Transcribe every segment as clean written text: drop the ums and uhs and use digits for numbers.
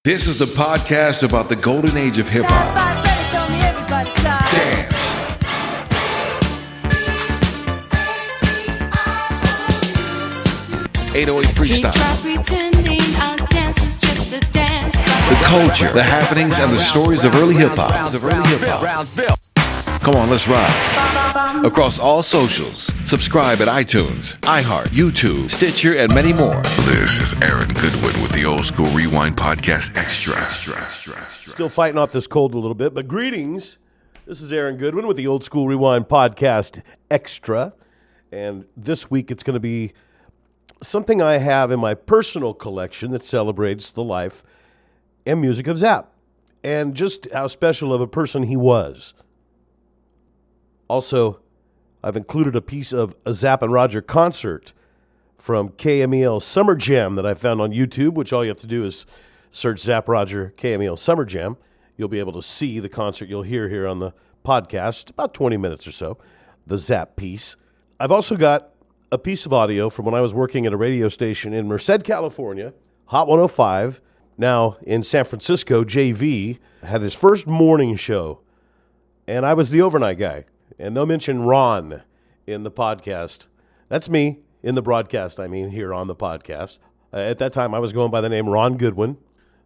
This is the podcast about the golden age of hip-hop, dance, .808 freestyle, the culture, the happenings, and the stories of early hip-hop. Come on, let's ride. Across all socials, subscribe at iTunes, iHeart, YouTube, Stitcher, and many more. This is Aaron Goodwin with the Old School Rewind Podcast Extra. Still fighting off this cold a little bit, but greetings. This is Aaron Goodwin with the Old School Rewind Podcast Extra. And this week it's going to be something I have in my personal collection that celebrates the life and music of Zapp and just how special of a person he was. Also, I've included a piece of a Zapp and Roger concert from KMEL Summer Jam that I found on YouTube, which all you have to do is search Zapp Roger KMEL Summer Jam. You'll be able to see the concert you'll hear here on the podcast, about 20 minutes or so, the Zapp piece. I've also got a piece of audio from when I was working at a radio station in Merced, California, Hot 105. Now in San Francisco, JV had his first morning show, and I was the overnight guy. And they'll mention Ron in the podcast. That's me in the broadcast, here on the podcast. At that time, I was going by the name Ron Goodwin.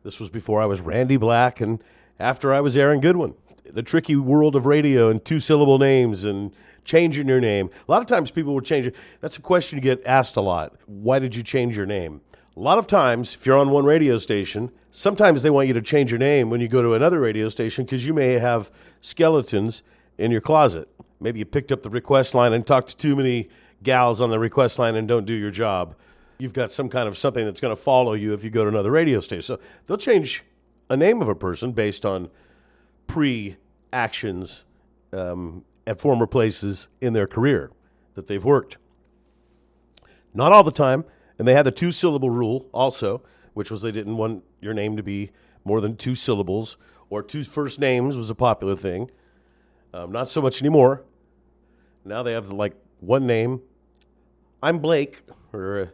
This was before I was Randy Black and after I was Aaron Goodwin. The tricky world of radio and two-syllable names and changing your name. A lot of times people will change it. That's a question you get asked a lot. Why did you change your name? A lot of times, if you're on one radio station, sometimes they want you to change your name when you go to another radio station because you may have skeletons in your closet. Maybe you picked up the request line and talked to too many gals on the request line and don't do your job. You've got some kind of something that's going to follow you if you go to another radio station. So they'll change a name of a person based on pre-actions at former places in their career that they've worked. Not all the time. And they had the two-syllable rule also, which was they didn't want your name to be more than two syllables, or two first names was a popular thing. Not so much anymore. Now they have like one name. I'm Blake, or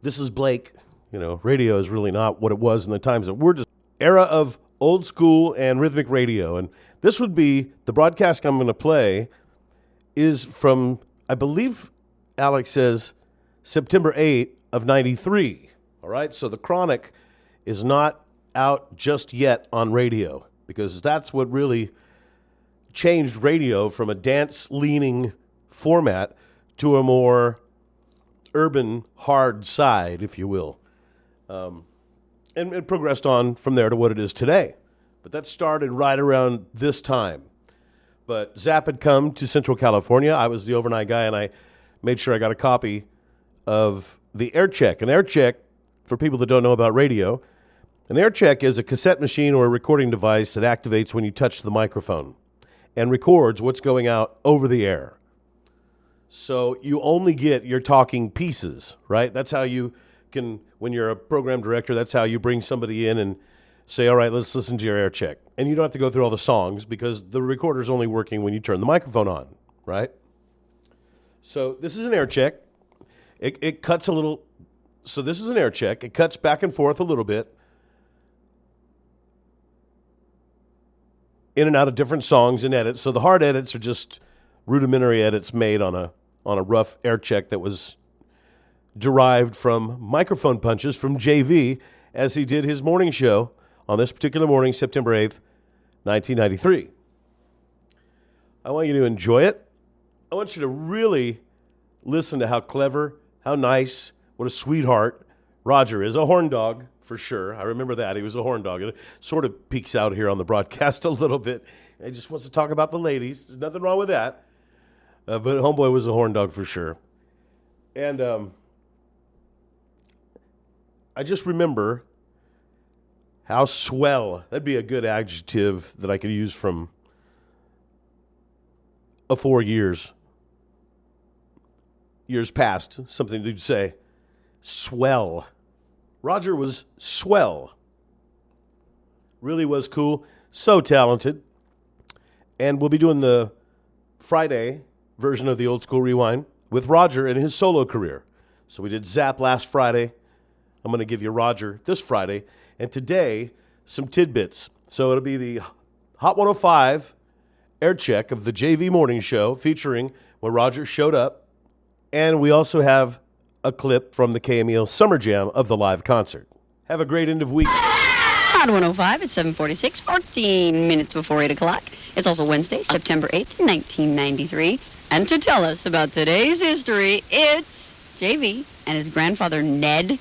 this is Blake. Radio is really not what it was in the times that we're just era of old school and rhythmic radio. And this would be the broadcast I'm going to play is from, I believe Alex says, September 8th of 93. All right. So the Chronic is not out just yet on radio because that's what really changed radio from a dance-leaning format to a more urban, hard side, if you will. And it progressed on from there to what it is today. But that started right around this time. But Zapp had come to Central California. I was the overnight guy, and I made sure I got a copy of the air check. An air check, for people that don't know about radio, an air check is a cassette machine or a recording device that activates when you touch the microphone and records what's going out over the air. So you only get your talking pieces, right? That's how you can, when you're a program director, that's how you bring somebody in and say, all right, let's listen to your air check. And you don't have to go through all the songs because the recorder's only working when you turn the microphone on, right? So this is an air check. It cuts a little, so this is an air check. It cuts back and forth a little bit, in and out of different songs and edits. So the hard edits are just rudimentary edits made on a rough air check that was derived from microphone punches from JV as he did his morning show on this particular morning, September 8th, 1993. I want you to enjoy it. I want you to really listen to how clever, how nice, what a sweetheart Roger is. A horn dog. For sure. I remember that. He was a horn dog. It sort of peeks out here on the broadcast a little bit. He just wants to talk about the ladies. There's nothing wrong with that. But homeboy was a horn dog for sure. And I just remember how swell. That'd be a good adjective that I could use from 4 years past. Something to say. Swell. Roger was swell. Really was cool. So talented. And we'll be doing the Friday version of the Old School Rewind with Roger in his solo career. So we did Zapp last Friday. I'm going to give you Roger this Friday. And today, some tidbits. So it'll be the Hot 105 air check of the JV Morning Show featuring when Roger showed up. And we also have a clip from the KMEL Summer Jam of the live concert. Have a great end of week. Hot 105 at 7:46, 14 minutes before 8 o'clock. It's also Wednesday, September 8th, 1993. And to tell us about today's history, it's JV and his grandfather, Ned.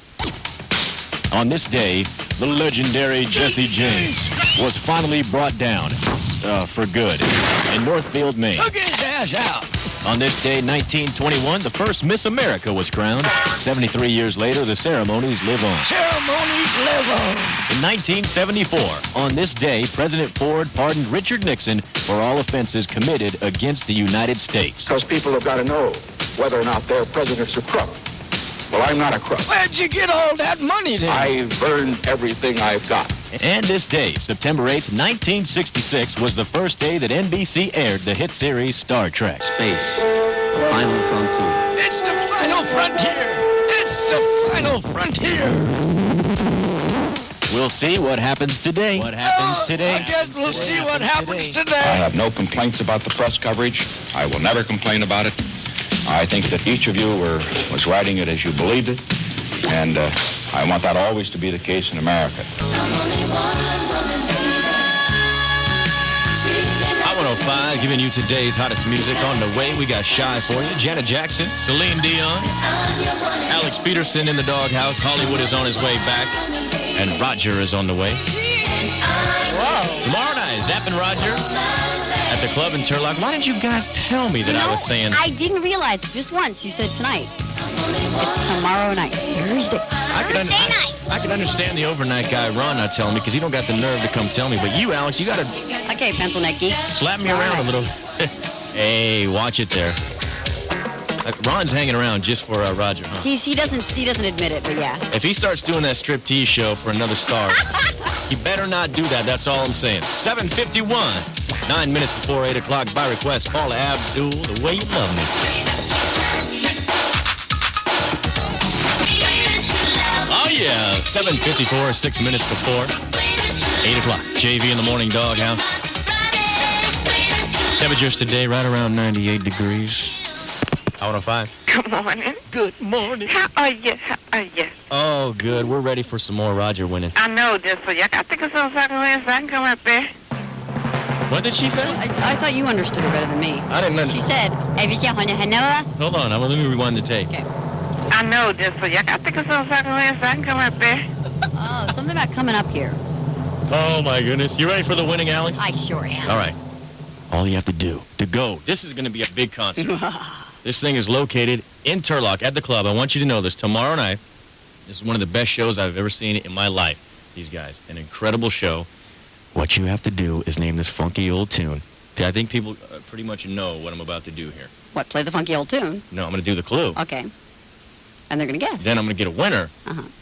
On this day, the legendary Jesse James was finally brought down for good in Northfield, Maine. Look his ass out. On this day, 1921, the first Miss America was crowned. 73 years later, the ceremonies live on. Ceremonies live on. In 1974, on this day, President Ford pardoned Richard Nixon for all offenses committed against the United States. Because people have got to know whether or not their president's a crook. Well, I'm not a crook. Where'd you get all that money then? I've earned everything I've got. And this day, September 8th, 1966, was the first day that NBC aired the hit series Star Trek. Space, the final frontier. It's the final frontier. It's the final frontier. We'll see what happens today. What happens today? I guess we'll see what happens today. I have no complaints about the press coverage. I will never complain about it. I think that each of you was writing it as you believed it, and I want that always to be the case in America. Hot 105, giving you today's hottest music on the way. We got Shy for you, Janet Jackson, Celine Dion, Alex Peterson in the Doghouse, Hollywood is on his way back, and Roger is on the way. Tomorrow night, Zapp and Roger at the club in Turlock. Why didn't you guys tell me that I was saying... I didn't realize just once you said tonight. It's tomorrow night, Thursday. Thursday night. I can understand the overnight guy, Ron, not telling me, because he don't got the nerve to come tell me. But you, Alex, you got to... Okay, pencil neck geek. Slap me around a little. Hey, watch it there. Ron's hanging around just for Roger, huh? He doesn't admit it, but yeah. If he starts doing that striptease show for another star, he better not do that. That's all I'm saying. 7:51, 9 minutes before 8 o'clock. By request, Paula Abdul, The Way You Love Me. Oh yeah, 7:54, 6 minutes before 8 o'clock. JV in the morning, Doghouse. Temperatures today right around 98 degrees. 105. Good morning. Good morning. How are you? How are you? Oh, good. We're ready for some more Roger winning. I know this, so I think it's on Saturday, so I can come up there. What did she say? I thought you understood her better than me. I didn't understand. She said, Hold on. Let me rewind the tape. Okay. I know this, so I think it's on Saturday, so I can come up there. Oh, something about coming up here. Oh, my goodness. You ready for the winning, Alex? I sure am. All right. All you have to do to go. This is going to be a big concert. This thing is located in Turlock at the club. I want you to know this. Tomorrow night, this is one of the best shows I've ever seen in my life. These guys, an incredible show. What you have to do is name this funky old tune. I think people pretty much know what I'm about to do here. What, play the funky old tune? No, I'm going to do the clue. Okay. And they're going to guess. Then I'm going to get a winner,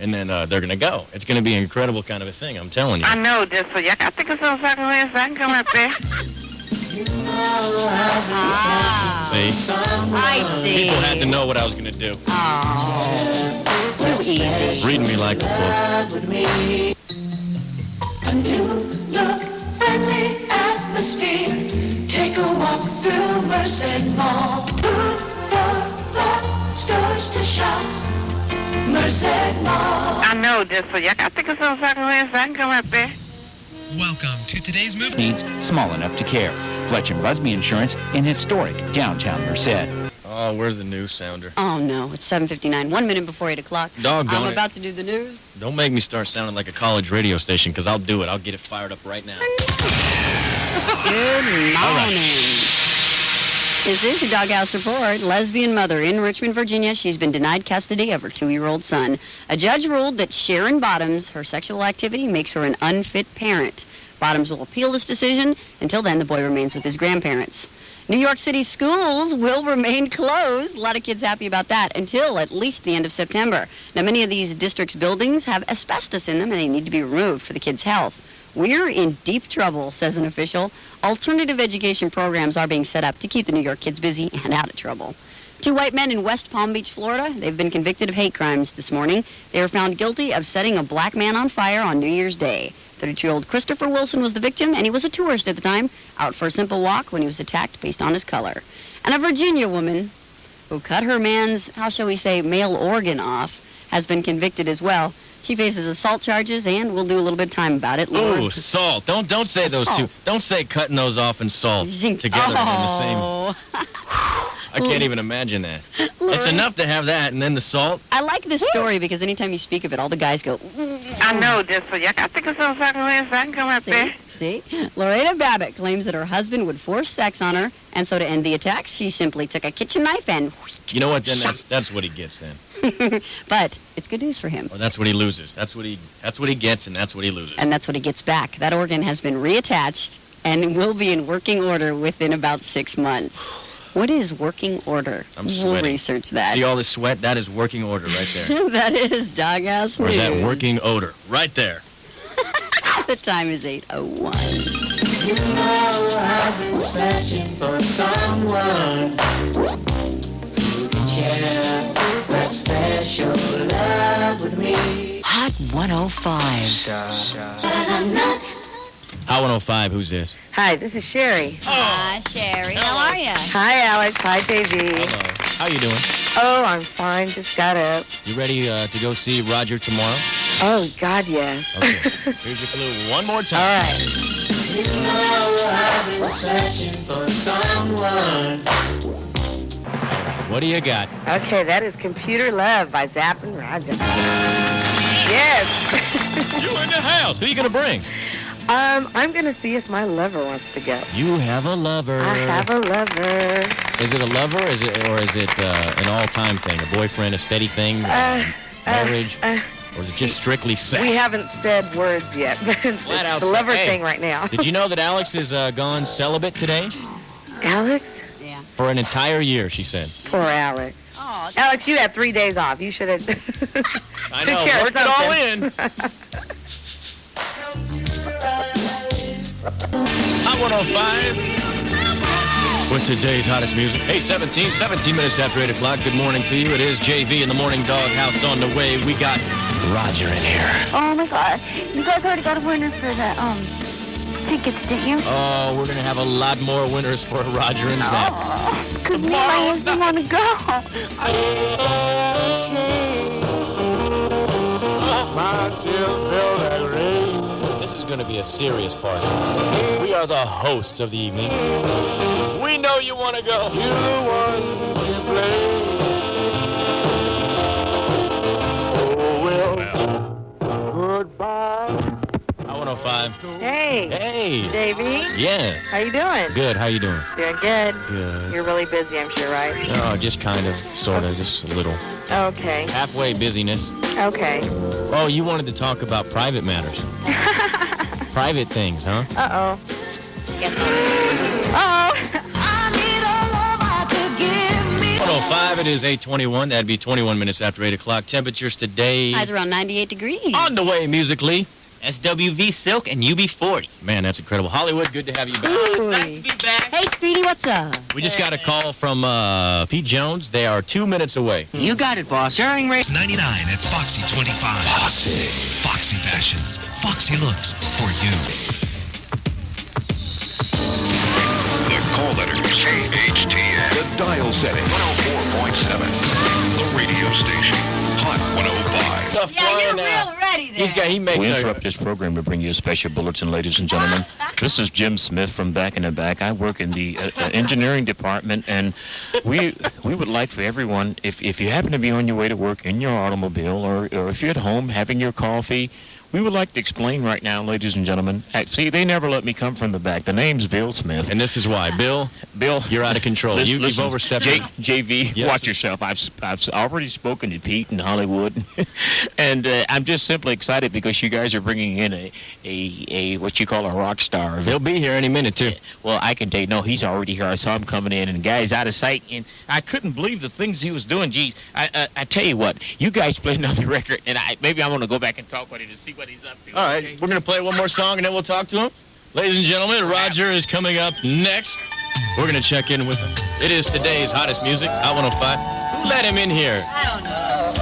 and then they're going to go. It's going to be an incredible kind of a thing, I'm telling you. I know this, so I think it's on Saturday, so I can come up there. See? I see. People had to know what I was going to do. Oh, too easy. Reading me like a book. A new look, friendly atmosphere. Take a walk through Merced Mall. Food for thought, stores to shop. Merced Mall. I know this, so I think it's on Saturday, so I can come up there. Welcome to today's movie. Needs small enough to care. Fletch and Busby Insurance in historic downtown Merced. Oh, where's the news sounder? Oh, no. It's 7:59, 1 minute before 8 o'clock. Doggone I'm it. about to do the news. Don't make me start sounding like a college radio station, because I'll do it. I'll get it fired up right now. Good morning. This is your Doghouse Report. Lesbian mother in Richmond, Virginia. She's been denied custody of her 2-year-old son. A judge ruled that Sharon Bottoms, her sexual activity, makes her an unfit parent. Bottoms will appeal this decision. Until then, the boy remains with his grandparents. New York City schools will remain closed. A lot of kids happy about that until at least the end of September. Now, many of these districts' buildings have asbestos in them, and they need to be removed for the kids' health. We're in deep trouble, says an official. Alternative education programs are being set up to keep the New York kids busy and out of trouble. 2 white men in West Palm Beach, Florida, they've been convicted of hate crimes this morning. They were found guilty of setting a black man on fire on New Year's Day. 32-year-old Christopher Wilson was the victim, and he was a tourist at the time, out for a simple walk when he was attacked based on his color. And a Virginia woman who cut her man's, how shall we say, male organ off, has been convicted as well. She faces assault charges, and we'll do a little bit of time about it. Ooh, salt. Don't say those two. Don't say cutting those off and salt together in the same. I can't even imagine that. It's enough to have that, and then the salt. I like this story because anytime you speak of it, all the guys go, I know this, so jag tycker som sagt att come up there. See? Loretta Babbitt claims that her husband would force sex on her, and so to end the attacks, she simply took a kitchen knife and... You know what, then that's what he gets then. But it's good news for him. Well, that's what he loses. That's what he gets, and that's what he loses. And that's what he gets back. That organ has been reattached and will be in working order within about 6 months. What is working order? I'm sweating. We'll research that. See all this sweat? That is working order right there. That is Doghouse Or is News. that working odor? Right there. The time is 8:01. You know I've been searching for someone who can share that special love with me. Hot 105. Hot 105, who's this? Hi, this is Sherry. Hi, Sherry. How are you? Hi, Alex. Hi, JV. Hello. How you doing? Oh, I'm fine. Just got up. You ready to go see Roger tomorrow? Oh, God, yes. Okay. Here's your clue one more time. All right. You know I've been searching for someone. What do you got? Okay, that is Computer Love by Zapp and Roger. Yes. You in the house. Who are you going to bring? I'm going to see if my lover wants to go. You have a lover. I have a lover. Is it a lover, or is it an all-time thing? A boyfriend, a steady thing, marriage? Or is it just strictly sex? We haven't said words yet, but it's Flat out the lover hey, thing right now. Did you know that Alex is gone celibate today? Alex? Yeah. For an entire year, she said. Poor Alex. Oh, Alex, you had 3 days off. You should have. I know, worked it all in. Hot 105 with today's hottest music. Hey, 17 minutes after 8 o'clock. Good morning to you. It is JV in the morning Doghouse on the way. We got Roger in here. Oh, my God. You guys already got a winner for the tickets, didn't you? Oh, we're going to have a lot more winners for Roger and Zapp. Because me and my husband want to go. This is going to be a serious party. We are the hosts of the evening. We know you want to go. You're the one you play. Oh, well. Goodbye. 105. Hey. Hey. JV? Yes. How you doing? Good. How you doing? Doing good. Good. You're really busy, I'm sure, right? Oh, just kind of, sort of, just a little. Okay. Halfway busyness. Okay. Oh, you wanted to talk about private matters. Private things, huh? Uh-oh. Uh-oh. 105, it is 8:21. That'd be 21 minutes after 8 o'clock. Temperatures today. Highs around 98 degrees. On the way musically. SWV Silk and UB40. Man, that's incredible. Hollywood, good to have you back. Ooh. Nice to be back. Hey, Speedy, what's up? We just got a call from Pete Jones. They are 2 minutes away. You got it, boss. During race 99 at Foxy 25. Foxy. Foxy fashions. Foxy looks for you. The call letters. KHTN. The dial setting. 104.7. The radio station. Hot 105. You're real ready there. He makes We our- interrupt this program to bring you a special bulletin, ladies and gentlemen. This is Jim Smith from Back in the Back. I work in the engineering department, and we would like for everyone, if you happen to be on your way to work in your automobile, or if you're at home having your coffee, we would like to explain right now, ladies and gentlemen. See, they never let me come from the back. The name's Bill Smith. And this is why. Bill, you're out of control. You've Listen, overstepped. JV, Yes, watch sir. yourself. I've already spoken to Pete in Hollywood, and I'm just simply excited because you guys are bringing in a what you call a rock star. He'll be here any minute, too. Well, I can tell you, no, he's already here. I saw him coming in, and the guy's out of sight, and I couldn't believe the things he was doing. Geez, I tell you what, you guys play another record, and maybe I'm going to go back and talk with him to see what he's up to. All right, we're going to play one more song, and then we'll talk to him. Ladies and gentlemen, Roger is coming up next. We're going to check in with him. It is today's hottest music, Hot 105. Who let him in here? I don't know.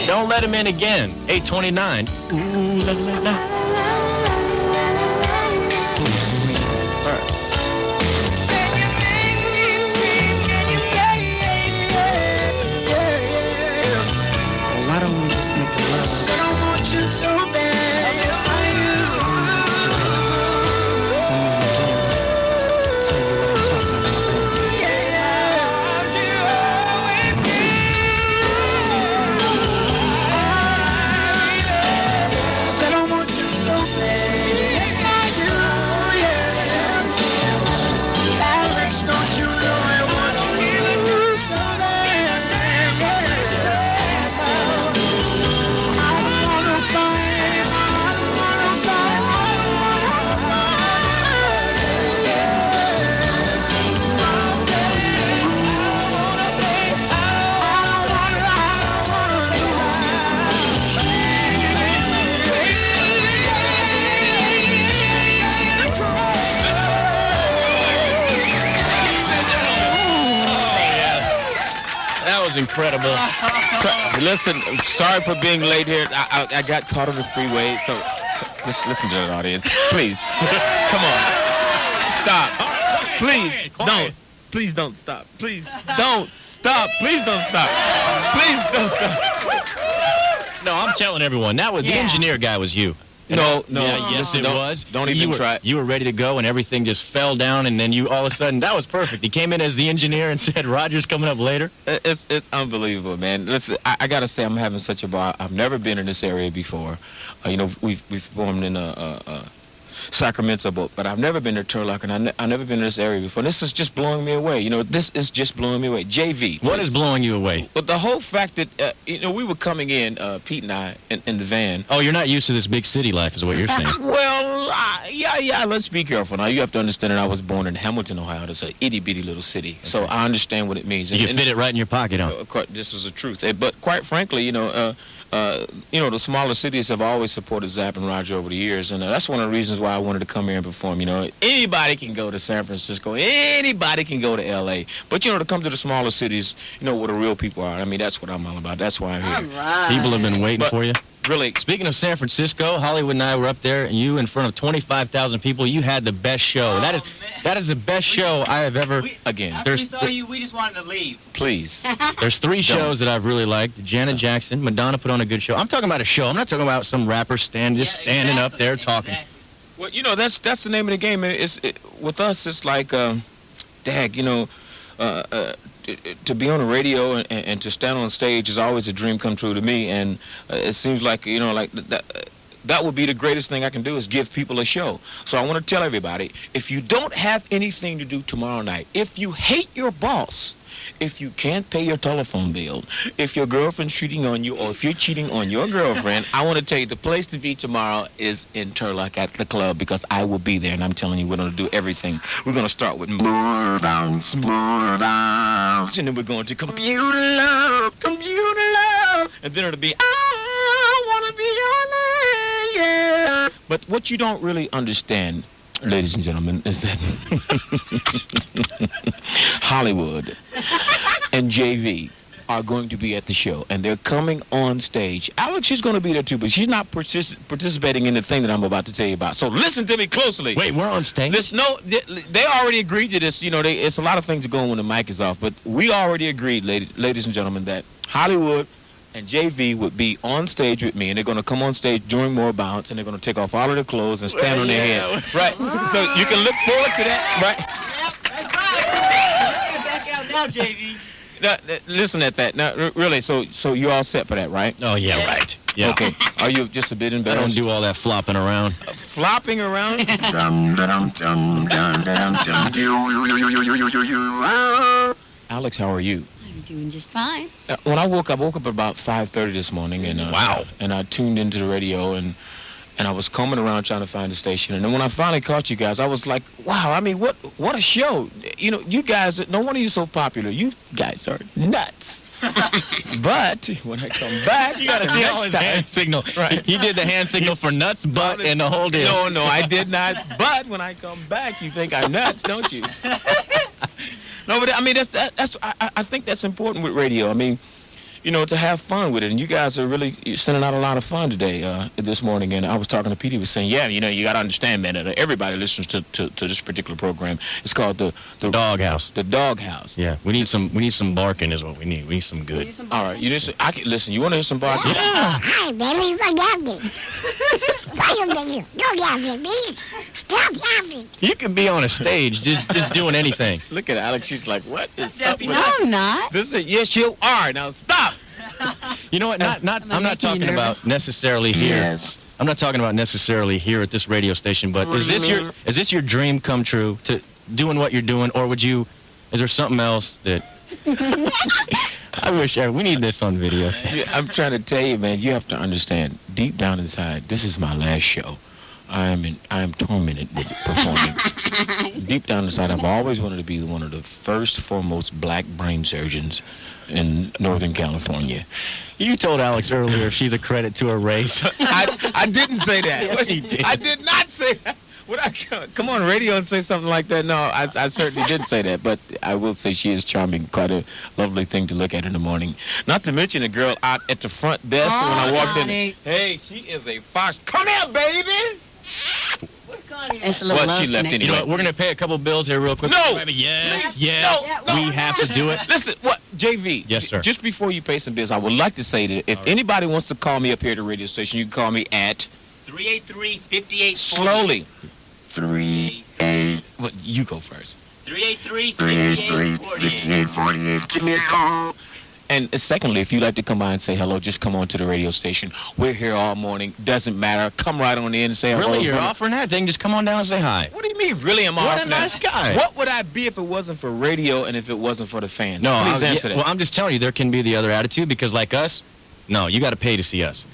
Don't let him in again. 8:29. Ooh, la, la, la. incredible. Listen, sorry for being late here. I got caught on the freeway, so listen to that audience. Please. Come on. Stop. Please don't. Please don't stop. Please don't stop. Please don't stop. Please don't stop. No, I'm telling everyone, that was the engineer guy was you. No. Yes, it was. Don't even try. You were ready to go, and everything just fell down, and then you all of a sudden, that was perfect. He came in as the engineer and said, Roger's coming up later. It's unbelievable, man. Listen, I got to say, I'm having such a ball. I've never been in this area before. We've performed in Sacramento, but I've never been to Turlock, and I've never been in this area before. This is just blowing me away. This is just blowing me away. JV. What is blowing you away? But the whole fact that, we were coming in, Pete and I, in the van. Oh, you're not used to this big city life is what you're saying. Well, yeah, let's be careful. Now, you have to understand that I was born in Hamilton, Ohio. It's an itty-bitty little city. Okay. So I understand what it means. You can fit it right in your pocket, huh? This is the truth. But quite frankly, the smaller cities have always supported Zapp and Roger over the years, and that's one of the reasons why I wanted to come here and perform. Anybody can go to San Francisco, anybody can go to L.A., but to come to the smaller cities, where the real people are. I mean, that's what I'm all about. That's why I'm here. All right. People have been waiting for you. Really. Speaking of San Francisco, Hollywood and I were up there, and you, in front of 25,000 people, you had the best show. That is the best show I have ever. After we saw you, we just wanted to leave. Please. There's 3 shows that I've really liked. Janet Jackson, Madonna put on a good show. I'm talking about a show. I'm not talking about some rapper standing up there talking. Exactly. Well, that's the name of the game. With us, it's like, to be on the radio and to stand on stage is always a dream come true to me, and it seems like that would be the greatest thing I can do is give people a show. So I want to tell everybody, if you don't have anything to do tomorrow night, if you hate your boss, if you can't pay your telephone bill, if your girlfriend's cheating on you, or if you're cheating on your girlfriend, I want to tell you the place to be tomorrow is in Turlock at the club, because I will be there, and I'm telling you, we're going to do everything. We're going to start with more bounce, and then we're going to computer love, and then it'll be I want to be your man, yeah. But what you don't really understand, ladies and gentlemen, is that Hollywood and JV are going to be at the show, and they're coming on stage. Alex is going to be there too, but she's not participating in the thing that I'm about to tell you about. So listen to me closely. Wait, we're on stage? They already agreed to this. It's a lot of things going when the mic is off, but we already agreed, ladies and gentlemen, that Hollywood and JV would be on stage with me, and they're going to come on stage during More Bounce, and they're going to take off all of their clothes and stand on their head. Right. So you can look forward to that. Right. Yep, that's right. Get back out now, JV. Now, listen at that. Now, really, so you're all set for that, right? Oh, yeah, right. Yeah. Okay. Are you just a bit I embarrassed? don't do all that flopping around. Flopping around? Alex, how are you? I'm doing just fine. When I woke up at about 5:30 this morning, and wow. And I tuned into the radio, and I was combing around trying to find the station, and then when I finally caught you guys, I was like, wow, I mean, what a show. You guys, no wonder you're so popular. You guys are nuts. But when I come back, you gotta see all his hand signal. Right. He did the hand signel for nuts, butt, and the whole deal. No, I did not. But when I come back, you think I'm nuts, don't you? No, but I mean I think that's important with radio. I mean, to have fun with it, and you guys are really sending out a lot of fun today, this morning. And I was talking to Pete. He was saying, yeah, you got to understand, man, that everybody listens to this particular program. It's called the Doghouse. The Doghouse. Yeah, we need some barking is what we need. We need some good. All right, listen. You want to hear some barking? Yeah. Hi, baby. What happening? Why you don't laughing, me? Stop laughing. You could be on a stage just doing anything. Look at Alex. She's like, what is up with No, I'm not. Yes, you are. Now stop. You know what? I'm not talking about necessarily here. Yes. I'm not talking about necessarily here at this radio station. But is this your dream come true to doing what you're doing, or is there something else that? I wish we need this on video. I'm trying to tell you, man. You have to understand. Deep down inside, this is my last show. I am tormented with performing. Deep down inside, I've always wanted to be one of the first, foremost black brain surgeons in Northern California. You told Alex earlier she's a credit to her race. I didn't say that. Yes, you did. I did not say that. Would I come on radio and say something like that? No, I certainly didn't say that, but I will say she is charming. Quite a lovely thing to look at in the morning. Not to mention the girl out at the front desk when I walked in. Hey, she is a fox. Come here, baby. It's a little Well, she left anyway. You know what? We're going to pay a couple bills here real quick. No! Yes. No. We have to do it. Listen, what, JV? Yes, sir. Just before you pay some bills, I would like to say that if anybody wants to call me up here at the radio station, you can call me at 383-5848. slowly. 38. Well, you go first. 383-5848. Give me a call. And secondly, if you'd like to come by and say hello, just come on to the radio station. We're here all morning. Doesn't matter. Come right on in and say hello. Really? You're offering that? They can just come on down and say hi. What do you mean, really? I'm What a offering that? nice guy. What would I be if it wasn't for radio and if it wasn't for the fans? No, Please answer that. Well, I'm just telling you, there can be the other attitude because, like us, no, you got to pay to see us.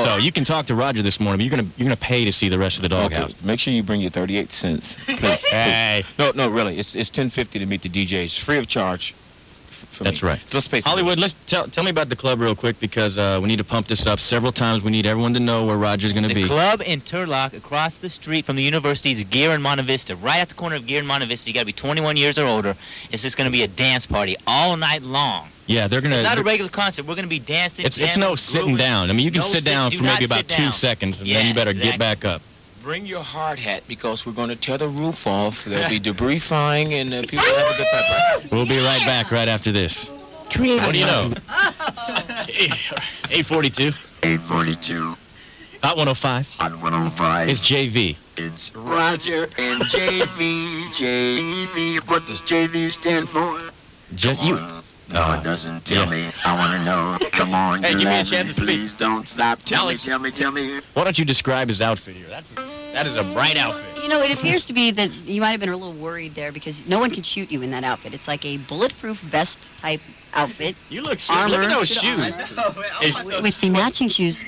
So you can talk to Roger this morning, but you're gonna pay to see the rest of the Doghouse. Okay, make sure you bring your 38 cents. Hey. No, really. It's $10.50 to meet the DJs, free of charge. For That's me. right. Let's pay some Hollywood, let's tell me about the club real quick because we need to pump this up several times. We need everyone to know where Roger's going to be. The club in Turlock, across the street from the university's Gear and Monte Vista, right at the corner of Gear and Monte Vista. You got to be 21 years or older. It's just going to be a dance party all night long. Yeah, they're going to... It's not a regular concert. We're going to be dancing. It's no sitting down. I mean, you can sit down for maybe about 2 down. seconds, and then you better get back up. Bring your hard hat because we're going to tear the roof off. There'll be debris flying, and people will have a good time. We'll be right back right after this. What do you know? 842. 842. Hot 105. Hot 105. It's JV. It's Roger and JV. JV. What does JV stand for? Just you. No, it doesn't. Tell me. I want to know. Come on. Hey, you're give me a laughing. chance to speak. Please don't stop. Tell Alex. me. Why don't you describe his outfit here? That is a bright outfit. You know, it appears to be that you might have been a little worried there because no one can shoot you in that outfit. It's like a bulletproof vest type outfit. You look sick. Look at those shoes. With the matching shoes.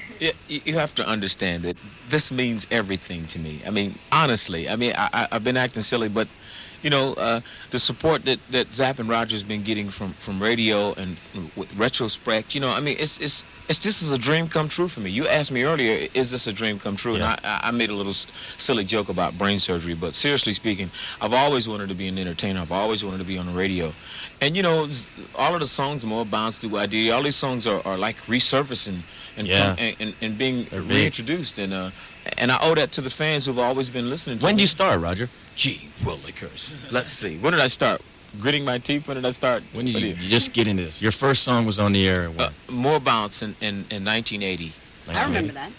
You have to understand that this means everything to me. I mean, honestly. I mean, I've been acting silly, but, you know, the support that Zapp and Roger's been getting from radio and with retrospect, you know, I mean, it's just as a dream come true for me. You asked me earlier, is this a dream come true? Yeah. And I made a little silly joke about brain surgery, but seriously speaking, I've always wanted to be an entertainer. I've always wanted to be on the radio. And, you know, all of the songs, More Bounce Through Idea, all these songs are like resurfacing and being reintroduced. And I owe that to the fans who've always been listening to me. When did you start, Roger? Gee, willikers. Let's see. When did I start? Gritting my teeth? When did I start? When did you just get into this? Your first song was on the air when? More Bounce in 1980. I remember that.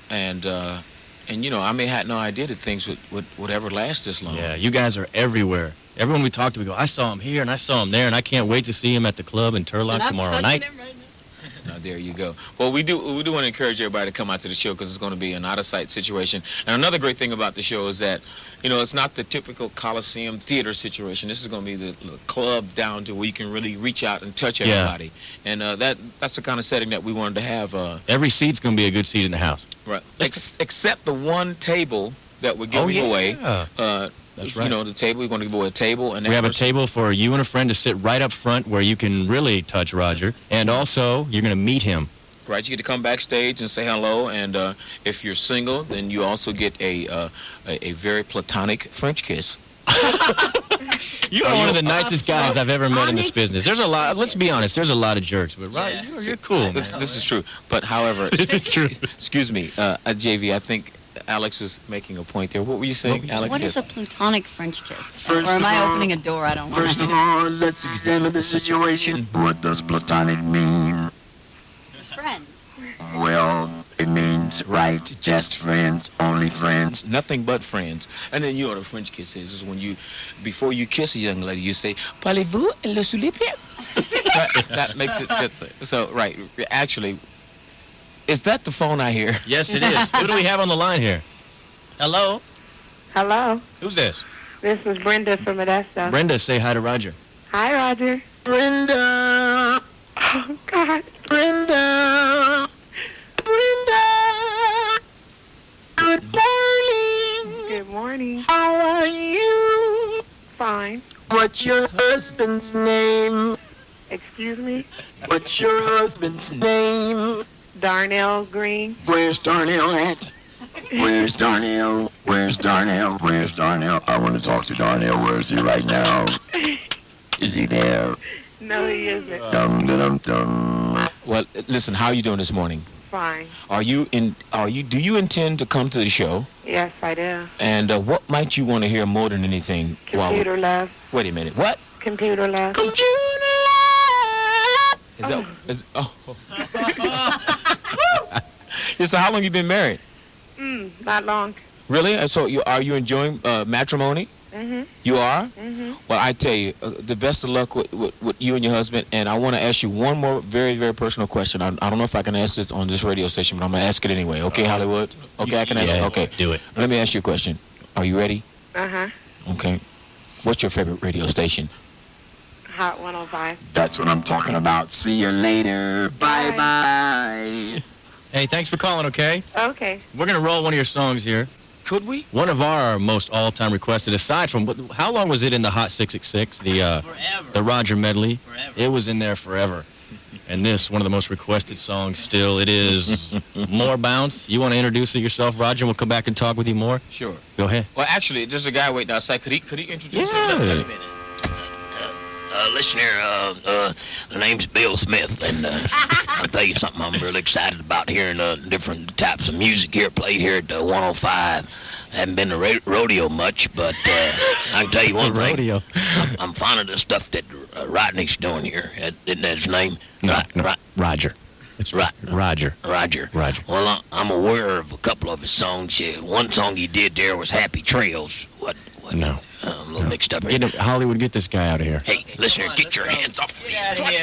And you know, I may have no idea that things would ever last this long. Yeah, you guys are everywhere. Everyone we talk to, we go, I saw him here and I saw him there, and I can't wait to see him at the club in Turlock tomorrow night. Now, there you go. Well, we do want to encourage everybody to come out to the show because it's going to be an out-of-sight situation. And another great thing about the show is that, you know, it's not the typical Coliseum theater situation. This is going to be the club down to where you can really reach out and touch everybody. And that's the kind of setting that we wanted to have. Every seat's going to be a good seat in the house. Right. Except the one table that we're giving away. That's right. You know, the table, we're going to give away a table. And we have a table for you and a friend to sit right up front where you can really touch Roger. And also, you're going to meet him. Right, you get to come backstage and say hello. And if you're single, then you also get a very platonic French kiss. You are one of the nicest guys I've ever met in this business. There's a lot, let's be honest, there's a lot of jerks. But you're cool, man. This is true. But however, this is true. Excuse me, JV, I think Alex was making a point there. What were you saying, Alex? What is a platonic French kiss? First or am of I all- opening a door I don't want? First of all, let's examine the situation. What does platonic mean? Friends. Well, it means, right, just friends, only friends. Nothing but friends. And then you know what a French kiss is when you, before you kiss a young lady, you say, Parlez-vous le soulipier? That makes it, so, right, actually, is that the phone I hear? Yes, it is. Who do we have on the line here? Hello? Hello. Who's this? This is Brenda from Modesto. Brenda, say hi to Roger. Hi, Roger. Brenda! Oh, God. Brenda! Brenda! Good morning! Good morning. How are you? Fine. What's your husband's name? Excuse me? What's your husband's name? Darnell Green. Where's Darnell at? Where's Darnell? Where's Darnell? Where's Darnell? I want to talk to Darnell. Where is he right now? Is he there? No, he isn't. Dum-da-dum-dum. Well, listen, how are you doing this morning? Fine. Do you intend to come to the show? Yes, I do. And what might you want to hear more than anything? Computer love. Wait a minute. What? Computer love. Is that? So how long you been married? Not long. Really? So are you enjoying matrimony? Mm-hmm. You are? Mm-hmm. Well, I tell you, the best of luck with you and your husband. And I want to ask you one more very, very personal question. I don't know if I can ask it on this radio station, but I'm going to ask it anyway. Okay, Hollywood? Okay, I can ask it? Okay. Do it. Let me ask you a question. Are you ready? Uh-huh. Okay. What's your favorite radio station? Hot 105. That's what I'm talking about. See you later. Bye-bye. Hey, thanks for calling, okay? Okay. We're going to roll one of your songs here. Could we? One of our most all-time requested, aside from, how long was it in the Hot 666? Forever. The Roger medley? Forever. It was in there forever. And this, one of the most requested songs still. It is More Bounce. You want to introduce it yourself, Roger, and we'll come back and talk with you more? Sure. Go ahead. Well, actually, there's a guy waiting outside. Could he introduce himself? Yeah. Wait a minute. Listen here, the name's Bill Smith, and I'll tell you something I'm really excited about hearing different types of music here played here at 105. I haven't been to rodeo much, but I can tell you one thing. Rodeo. I'm fond of the stuff that Rodney's doing here. Isn't that his name? No, Roger. It's Roger. Roger. Well, I'm aware of a couple of his songs. One song he did there was Happy Trails. What? No. I'm a little mixed up here. Hollywood, get this guy out of here. Hey, listen here, get your hands off me. Get out of here.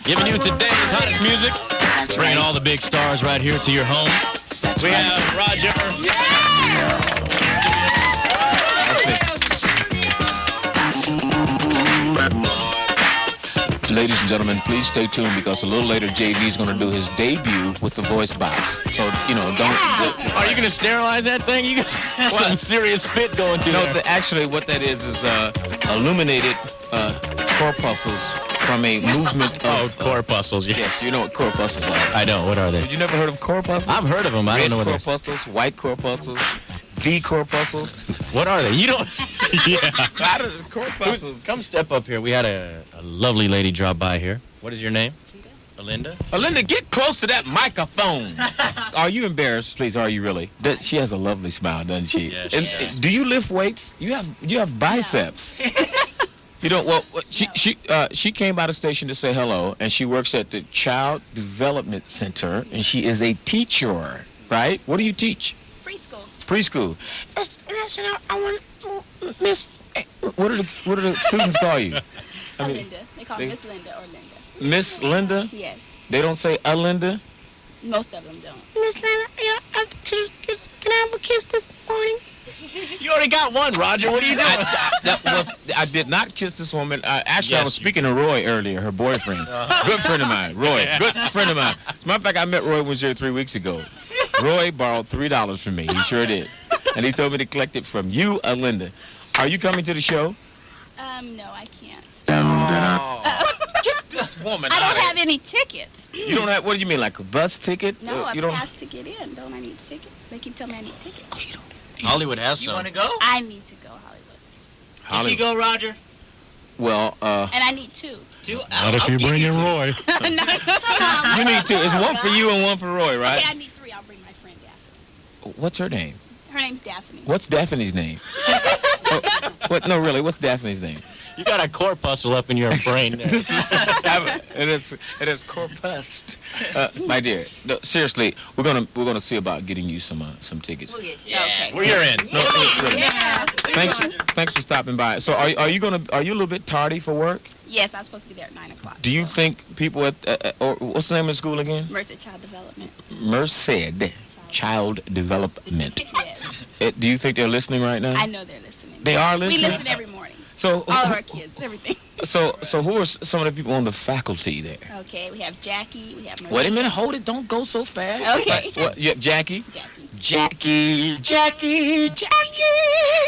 Giving you today's hottest music. Bringing all the big stars right here to your home. We have Roger. Ladies and gentlemen, please stay tuned because a little later JV is going to do his debut with the voice box. So, don't... Are you going to sterilize that thing? You got some serious spit going through there. Actually, what that is illuminated corpuscles from a movement of... corpuscles, yeah. Yes, you know what corpuscles are. I don't. What are they? Did you never heard of corpuscles? I've heard of them. I don't know what they're... corpuscles, white corpuscles, the corpuscles. What are they? You don't... Yeah. Corpuscles. Come step up here. We had a lovely lady drop by here. What is your name? Alinda? Alinda, get close to that microphone. Are you embarrassed? Please, are you really? She has a lovely smile, doesn't she? Yes, she does. Do you lift weights? You have biceps. You know, well, she came by the station to say hello, and she works at the Child Development Center, and she is a teacher, right? What do you teach? Preschool. I want Miss. What do the students call you? Linda. They call me Miss Linda or Linda. Miss Linda? Yes. They don't say Linda? Most of them don't. Miss Linda, can I have a kiss this morning? You already got one, Roger. What are you doing? I did not kiss this woman. Actually, I was speaking to Roy earlier, her boyfriend. Good friend of mine, Roy. Good friend of mine. As a matter of fact, I met Roy was here 3 weeks ago. Roy borrowed $3 from me. He sure did. And he told me to collect it from you, Linda. Are you coming to the show? No, I can't. Get this woman I out don't of here. have any tickets. You don't have, what do you mean, like a bus ticket? No, you a don't... pass to get in. Don't I need a ticket? They keep telling me I need tickets. Hollywood has some. You want to go? I need to go, Hollywood. Did you go, Roger? Well, And I need two. Not if you bring in Roy. You need two. It's one for you and one for Roy, right? Okay, I need three. I'll bring my friend Daphne. What's her name? Her name's Daphne. What's Daphne's name? What? No, really. What's Daphne's name? You got a corpuscle up in your brain there. It is corpused. My dear, no, seriously, we're gonna see about getting you some tickets. We'll get you. Yeah, Okay. well, you're in. No, really. Yeah. Thanks for stopping by. So are you a little bit tardy for work? Yes, I was supposed to be there at 9 o'clock. Do you think people or what's the name of the school again? Merced Child Development. Merced Child Development. Yes. Do you think they're listening right now? I know they're listening. They are listening? We listen every morning. So all of our kids, everything. So who are some of the people on the faculty there? Okay, we have Jackie, we have Maria. Wait a minute, hold it, don't go so fast. Okay. What? Yeah, Jackie. Jackie.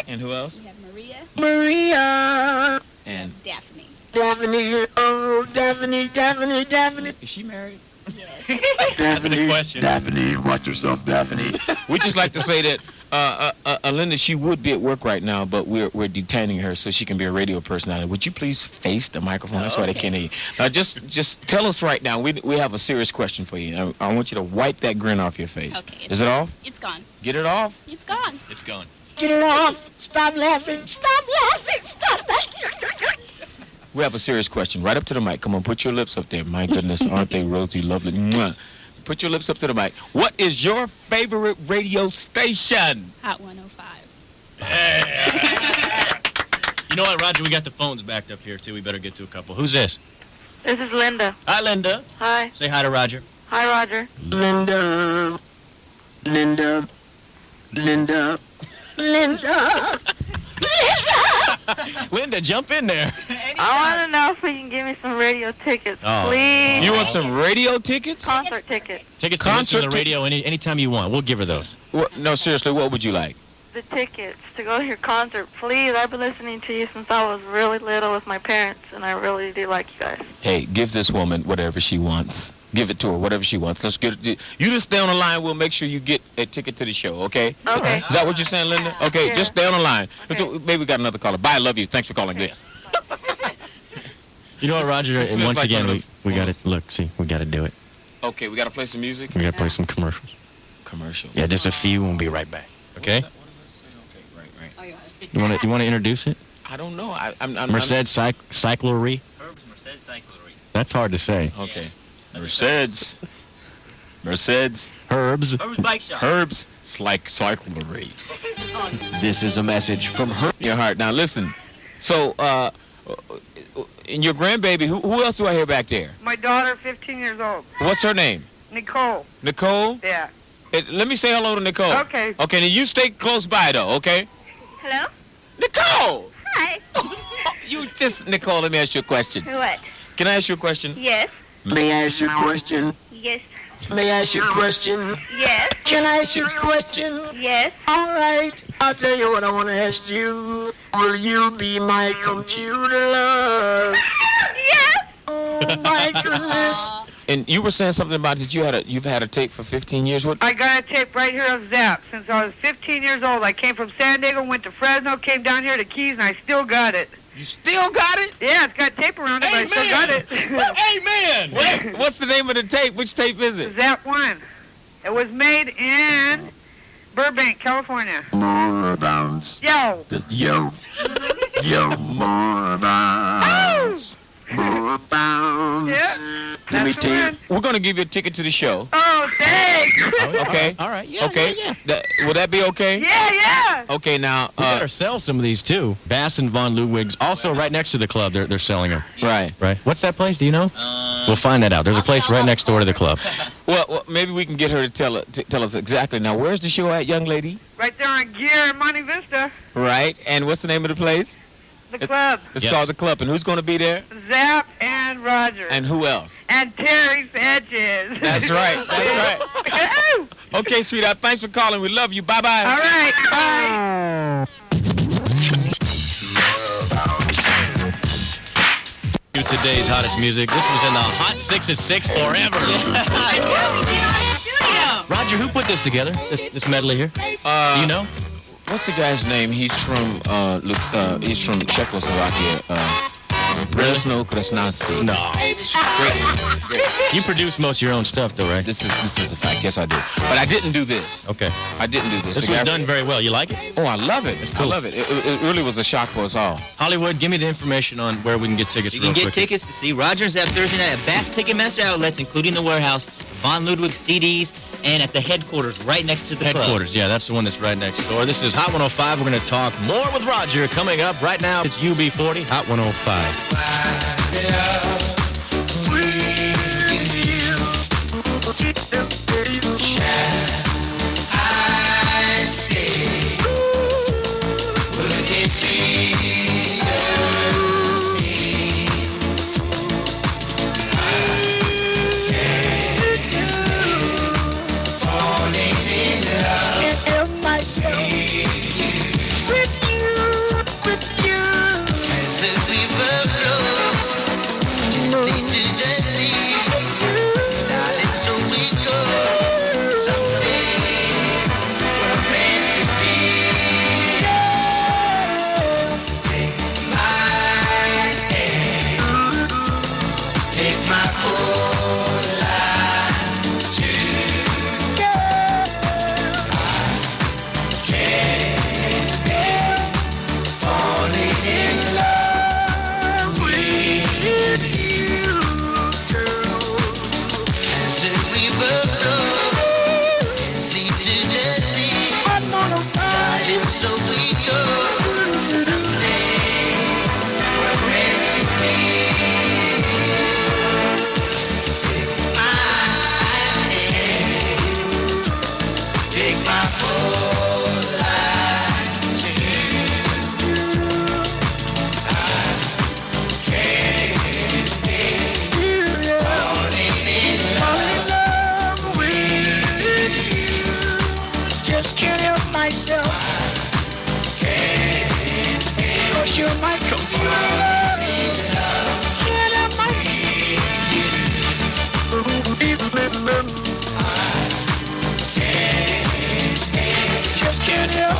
And who else? We have Maria. Maria. And Daphne. Daphne. Oh, Daphne. Is she married? Yes. That's the question. Daphne, watch yourself, Daphne. We just like to say that Alinda, she would be at work right now, but we're detaining her so she can be a radio personality. Would you please face the microphone? That's why they can't hear you. Now, just tell us right now. We have a serious question for you. I want you to wipe that grin off your face. Okay. Is it off? It's gone. Get it off. It's gone. It's gone. Get it off. Stop laughing. Stop laughing. Stop laughing. We have a serious question. Right up to the mic. Come on, put your lips up there. My goodness, aren't they rosy, lovely? Mwah. Put your lips up to the mic. What is your favorite radio station? Hot 105. You know what, Roger? We got the phones backed up here, too. We better get to a couple. Who's this? This is Linda. Hi, Linda. Hi. Say hi to Roger. Hi, Roger. Linda. Linda. Linda. Linda. Linda, jump in there. I want to know if you can give me some radio tickets, please. You want some radio tickets? Concert tickets. Tickets to listen to the radio anytime you want. We'll give her those. No, seriously, what would you like? The tickets to go to your concert, please. I've been listening to you since I was really little with my parents, and I really do like you guys. Hey, give this woman whatever she wants. Give it to her, whatever she wants. Let's get it. You just stay on the line. We'll make sure you get a ticket to the show, okay? Okay. Is that what you're saying, Linda? Okay, just stay on the line. Okay. Maybe we got another caller. Bye, I love you. Thanks for calling this. You know what, Roger? This And feels once like again, one of we got to look. See, we got to do it. Okay, we got to play some music? We got to play some commercials. Commercials. Yeah, just a few. We'll be right back. Okay? You want to introduce it? I don't know. I'm Merced Cyclery. Herb's Merced Cyclery. That's hard to say. Okay. Mercedes. Herbs. Herb's Bike Shop. Herb's Cyclery. This is a message from your heart. Now listen. So, and your grandbaby, who else do I hear back there? My daughter, 15 years old. What's her name? Nicole. Nicole? Yeah. Let me say hello to Nicole. Okay. Okay, now you stay close by though, okay? Hello? Nicole! Hi. Nicole, let me ask you a question. What? Can I ask you a question? Yes. May I ask you a question? Yes. May I ask you a question? Yes. Can I ask you a question? Yes. All right. I'll tell you what I want to ask you. Will you be my computer love? Yes. Oh, my goodness. And you were saying something about that you've had a tape for 15 years. What? I got a tape right here of Zapp since I was 15 years old. I came from San Diego, went to Fresno, came down here to Keys, and I still got it. You still got it? Yeah, it's got tape around it, but I still got it. Amen. What's the name of the tape? Which tape is it? Zapp 1. It was made in Burbank, California. More bounce. Yo. Yo. Yo. More bounce. More bounce. Yeah. Let me tell you. We're going to give you a ticket to the show. Oh, thanks. Okay. All right. Yeah. Okay. Yeah. Will that be okay? Yeah. Okay. Now. We better sell some of these too. Bass and Von Ludwig's, also right next to the club. They're selling them. Right. What's that place? Do you know? We'll find that out. There's a place right next door to the club. Well, maybe we can get her to tell us exactly. Now, where's the show at, young lady? Right there on Gear in Monte Vista. Right. And what's the name of the place? The club. It's called the club. And who's going to be there? Zapp and Roger. And who else? And Terry Sanchez. That's right. That's right. Okay, sweetheart. Thanks for calling. We love you. Bye-bye. All right. Bye. Today's hottest music. This was in the Hot 6 at 6 forever. Roger, who put this together? This medley here? Do you know? What's the guy's name? He's from Czechoslovakia. Brezno Krasnasti. No. Great. You produce most of your own stuff, though, right? This is a fact. Yes, I do. But I didn't do this. Okay. I didn't do this. This was done very well. You like it? Oh, I love it. It's cool. I love it. It really was a shock for us all. Hollywood, give me the information on where we can get tickets. You can get tickets to see Roger and Zapp Thursday night at Bass Ticketmaster outlets, including the Warehouse, Von Ludwig CDs, and at the headquarters right next to the headquarters. club. Yeah, that's the one that's right next door. This is Hot 105. We're going to talk more with Roger coming up right now. It's UB40 Hot 105. Can't so sweet, yours. Someday we're meant to be. Take my hand, take my whole life too. I can't be falling in love with you. Just can't help myself. Cause you're my comfort. Can't help just can't help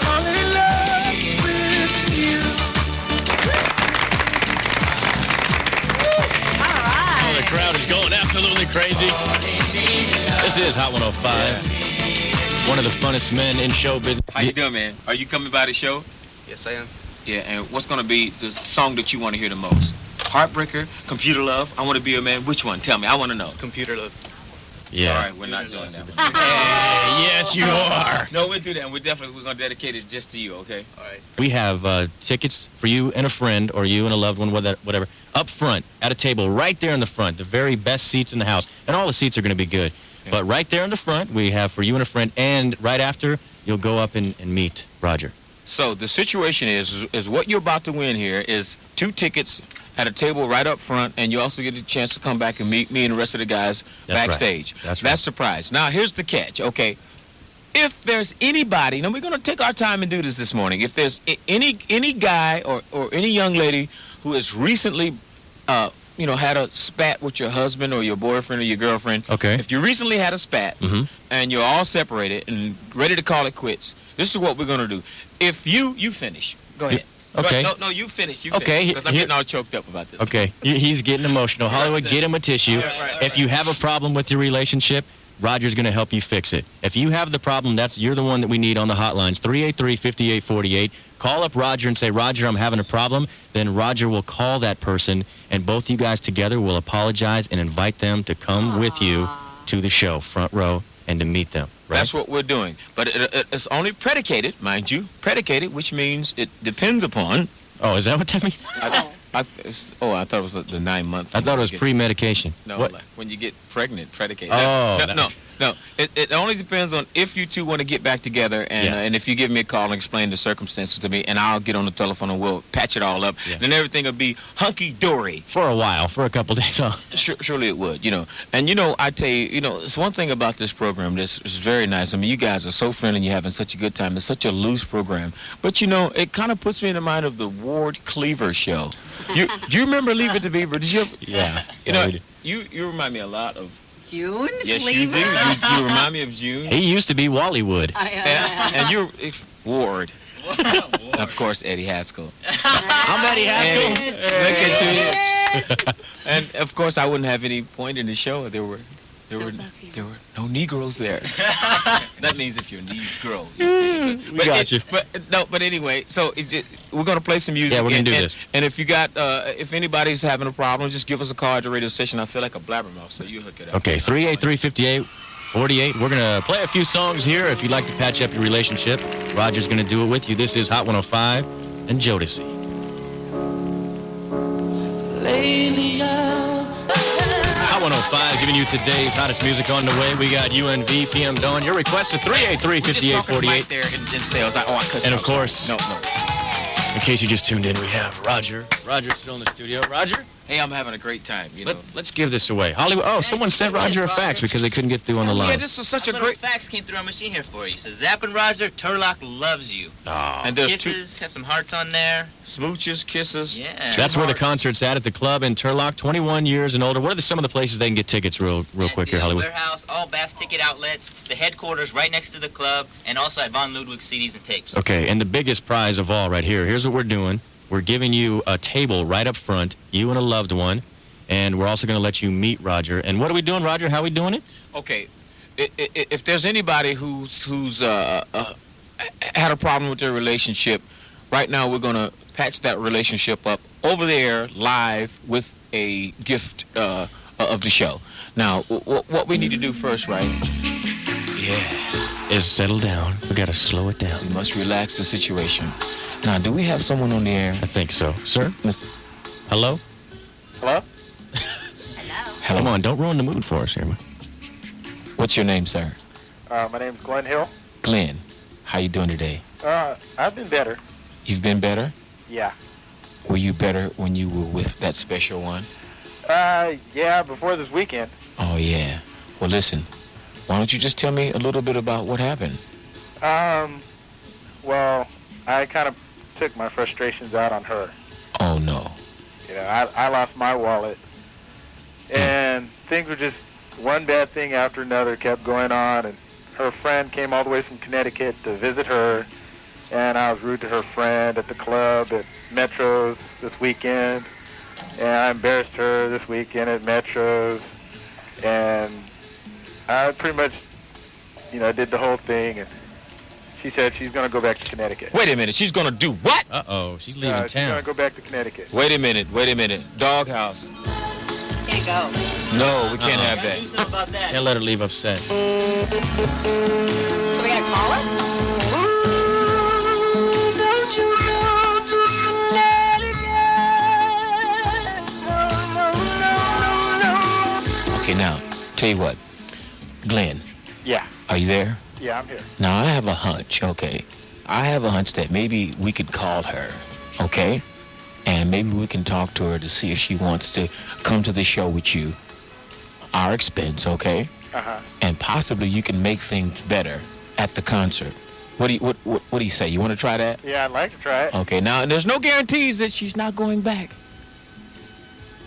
falling in love with you. Oh, the crowd is going absolutely crazy. This is Hot 105. One of the funnest men in show business. How you doing, man? Are you coming by the show? Yes, I am. Yeah, and what's going to be the song that you want to hear the most? Heartbreaker, Computer Love, I Want to Be a Man. Which one? Tell me. I want to know. Computer Love. Yeah. All right, we're not doing that. Yes, you are. No, we'll do that. And we're going to dedicate it just to you, okay? All right. We have tickets for you and a friend, or you and a loved one, whatever, up front at a table right there in the front, the very best seats in the house. And all the seats are going to be good. Yeah. But right there in the front, we have for you and a friend, and right after, you'll go up and meet Roger. So the situation is what you're about to win here is 2 tickets at a table right up front, and you also get a chance to come back and meet me and the rest of the guys backstage. Right. That's right. That's the prize. Now, here's the catch, okay? If there's anybody, now we're going to take our time and do this morning. If there's any guy or any young lady who has recently, had a spat with your husband or your boyfriend or your girlfriend. Okay. If you recently had a spat and you're all separated and ready to call it quits, this is what we're going to do. If you finish, go ahead. Okay. No, you finish. Okay. Because I'm getting all choked up about this. Okay. He's getting emotional. Hollywood, get him a tissue. If you have a problem with your relationship, Roger's going to help you fix it. If you have the problem, you're the one that we need on the hotlines, 383-5848. Call up Roger and say, Roger, I'm having a problem. Then Roger will call that person, and both you guys together will apologize and invite them to come with you to the show, front row, and to meet them. Right? That's what we're doing. But it's only predicated, mind you, which means it depends upon. Oh, is that what that means? I thought it was the 9-month. I thought it was pre-medication. No, what? Like when you get pregnant, predicated. Oh. No. It only depends on if you two want to get back together, and if you give me a call and explain the circumstances to me, and I'll get on the telephone and we'll patch it all up, then everything will be hunky-dory. For a while, for a couple days, huh? Surely it would, And, I tell you, it's one thing about this program that's is very nice. I mean, you guys are so friendly and you're having such a good time. It's such a loose program. But, it kind of puts me in the mind of the Ward Cleaver show. Do you remember Leave It to Beaver? Did you ever? Yeah. You remind me a lot of June? Yes, Cleaver? you do. You remind me of June. He used to be Wallywood. And you're Ward. Of course, Eddie Haskell. I'm Eddie Haskell. Look at you. And of course, I wouldn't have any point in the show. There were no Negroes there. That means if you're a Negro. We got you. But anyway, so we're gonna play some music. Yeah, we're gonna do this. And if anybody's having a problem, just give us a call at the radio station. I feel like a blabbermouth, so you hook it up. Okay, 383-5848. We're gonna play a few songs here. If you'd like to patch up your relationship, Roger's gonna do it with you. This is Hot 105 and Jodeci. Hot 105, giving you today's hottest music on the way. We got UNV, PM Dawn. Your request at 383-5848. There in sales. And of course, no. In case you just tuned in, we have Roger. Roger's still in the studio. Roger? Hey, I'm having a great time. Let's give this away. Hollywood. Oh, someone sent Roger a fax because they couldn't get through on the line. Yeah, this is such a great fax came through our machine here for you. So Zapp and Roger, Turlock loves you. Oh. And there's kisses, have some hearts on there. Smooches, kisses. Yeah. That's where the concert's at the club in Turlock, 21 years and older. What are some of the places they can get tickets real quick here, Hollywood? Warehouse, all Bass ticket outlets, the headquarters right next to the club, and also at Von Ludwig CDs and tapes. Okay, and the biggest prize of all right here. Here's what we're doing. We're giving you a table right up front, you and a loved one, and we're also going to let you meet Roger. And what are we doing, Roger? How are we doing it? Okay, if there's anybody who's had a problem with their relationship, right now we're going to patch that relationship up over there live with a gift of the show. Now, what we need to do first, right? Yeah. is settle down. We gotta slow it down. We must relax the situation. Now, do we have someone on the air? I think so. Sir? Mr. Hello? Hello? Hello. Come on, don't ruin the mood for us here, man. What's your name, sir? My name's Glenn Hill. Glenn. How you doing today? I've been better. You've been better? Yeah. Were you better when you were with that special one? Yeah, before this weekend. Oh, yeah. Well, listen. Why don't you just tell me a little bit about what happened? Well, I kind of took my frustrations out on her. Oh, no. You know, I lost my wallet. And things were just one bad thing after another kept going on. And her friend came all the way from Connecticut to visit her. And I was rude to her friend at the club at Metro's this weekend. And I embarrassed her this weekend at Metro's. And I pretty much, you know, did the whole thing. And she said she's going to go back to Connecticut. Wait a minute. She's going to do what? Uh-oh. She's leaving She's town. going to go back to Connecticut. Wait a minute. Doghouse. Can't go. No, we can't have that. Do something about that. Can't let her leave upset. So we gotta call it? Don't you know to Connecticut? Okay, now, tell you what. Glenn, Yeah. are you there? Yeah, I'm here. Now, I have a hunch, okay? I have a hunch that maybe we could call her, okay? And maybe we can talk to her to see if she wants to come to the show with you. Our expense, okay? Uh-huh. And possibly you can make things better at the concert. What do you say? You want to try that? Yeah, I'd like to try it. Okay, now, there's no guarantees that she's not going back.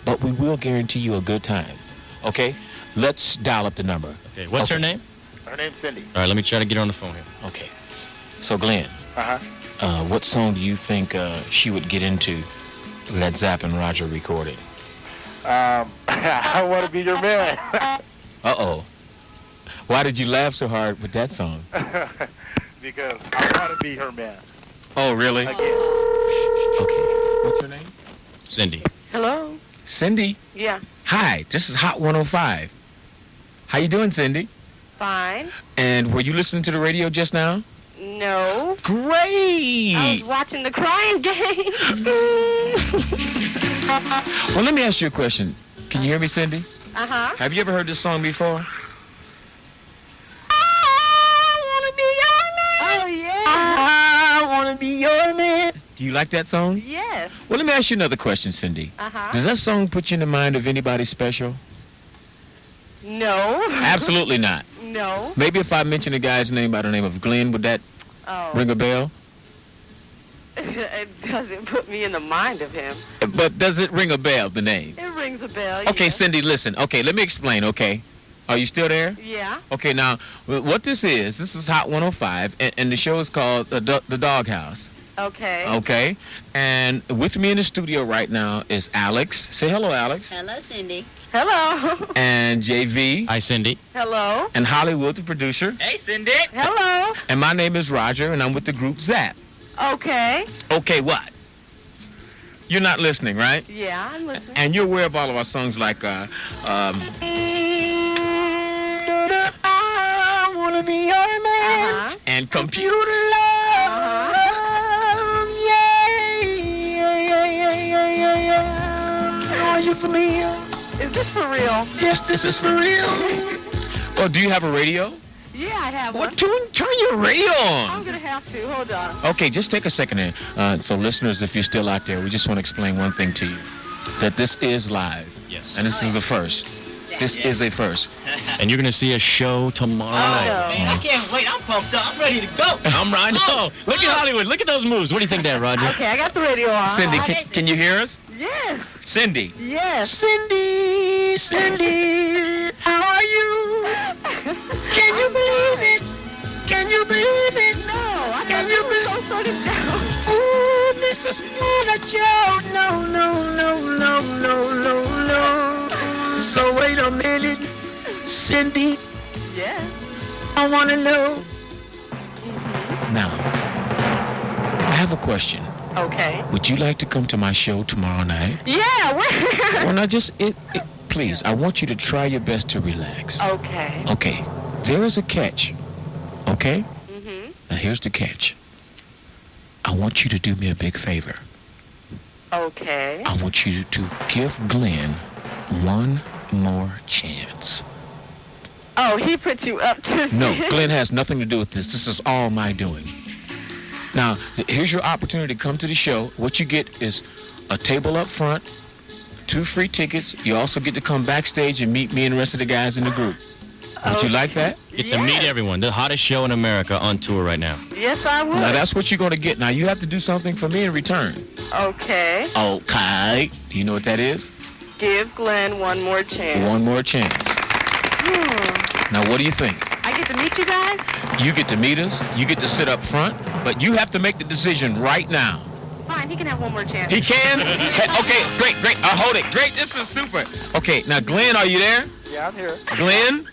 But we will guarantee you a good time, okay? Let's dial up the number. Okay, what's her name? Her name's Cindy. All right, let me try to get her on the phone here. Okay. So, Glenn, Uh-huh. what song do you think she would get into that Zapp and Roger recorded? I want to be your man. Uh-oh. Why did you laugh so hard with that song? Because I want to be her man. Oh, really? Again. Okay. What's her name? Cindy. Hello? Cindy. Yeah. Hi, this is Hot 105. How you doing, Cindy? Fine. And were you listening to the radio just now? No. Great! I was watching the crying game. Well, let me ask you a question. Can you hear me, Cindy? Uh-huh. Have you ever heard this song before? Oh, yeah. I want to be your man. Do you like that song? Yes. Well, let me ask you another question, Cindy. Uh-huh. Does that song put you in the mind of anybody special? No. Absolutely not. No. Maybe if I mention a guy's name by the name of Glenn, would that ring a bell? It doesn't put me in the mind of him. But does it ring a bell, the name? It rings a bell, Okay, yeah. Cindy, listen. Okay, let me explain, okay? Are you still there? Yeah. Okay, now, what this is Hot 105, and the show is called The Doghouse. Okay. Okay? And with me in the studio right now is Alex. Say hello, Alex. Hello, Cindy. Hello. And JV. Hi, Cindy. Hello. And Hollywood, the producer. Hey, Cindy. Hello. And my name is Roger, and I'm with the group Zapp. Okay. Okay, what? You're not listening, right? Yeah, I'm listening. And you're aware of all of our songs like, I want to be your man. and Computer Love. Yeah. Are you familiar? Is this for real? Yes, this is for real. Oh, do you have a radio? Yeah, I have one. Turn your radio on. I'm going to have to. Hold on. Okay, just take a second here. So, listeners, if you're still out there, we just want to explain one thing to you. That this is live. Yes. And this is the first. This is a first. And you're going to see a show tomorrow night. Man, I can't wait. I'm pumped up. I'm ready to go. I'm right now. Look at Hollywood. Look at those moves. What do you think there, Roger? Okay, I got the radio on. Cindy, can you hear us? Yes. Cindy. Yes. Cindy, how are you? Can you believe it? Can you believe it? No, I Can you believe so sort of down. Ooh, this is not a joke. No. So wait a minute, Cindy. Yes. I want to know. Now, I have a question. Okay. Would you like to come to my show tomorrow night? Yeah, where? Well, now just, please, I want you to try your best to relax. Okay. Okay, there is a catch. Okay? Now here's the catch. I want you to do me a big favor. Okay. I want you to give Glenn one more chance. Oh, he put you up to No, this? Glenn has nothing to do with this. This is all my doing. Now, here's your opportunity to come to the show. What you get is a table up front, 2 free tickets. You also get to come backstage and meet me and the rest of the guys in the group. Would you like that? Get to meet everyone. The hottest show in America on tour right now. Yes, I would. Now, that's what you're going to get. Now, you have to do something for me in return. Okay. Okay. Do you know what that is? Give Glenn one more chance. One more chance. Now, what do you think? I get to meet you guys? You get to meet us. You get to sit up front. But you have to make the decision right now. Fine, he can have one more chance. He can? Okay, great. Hold it. Great, this is super. Okay, now, Glenn, are you there? Yeah, I'm here. Glenn?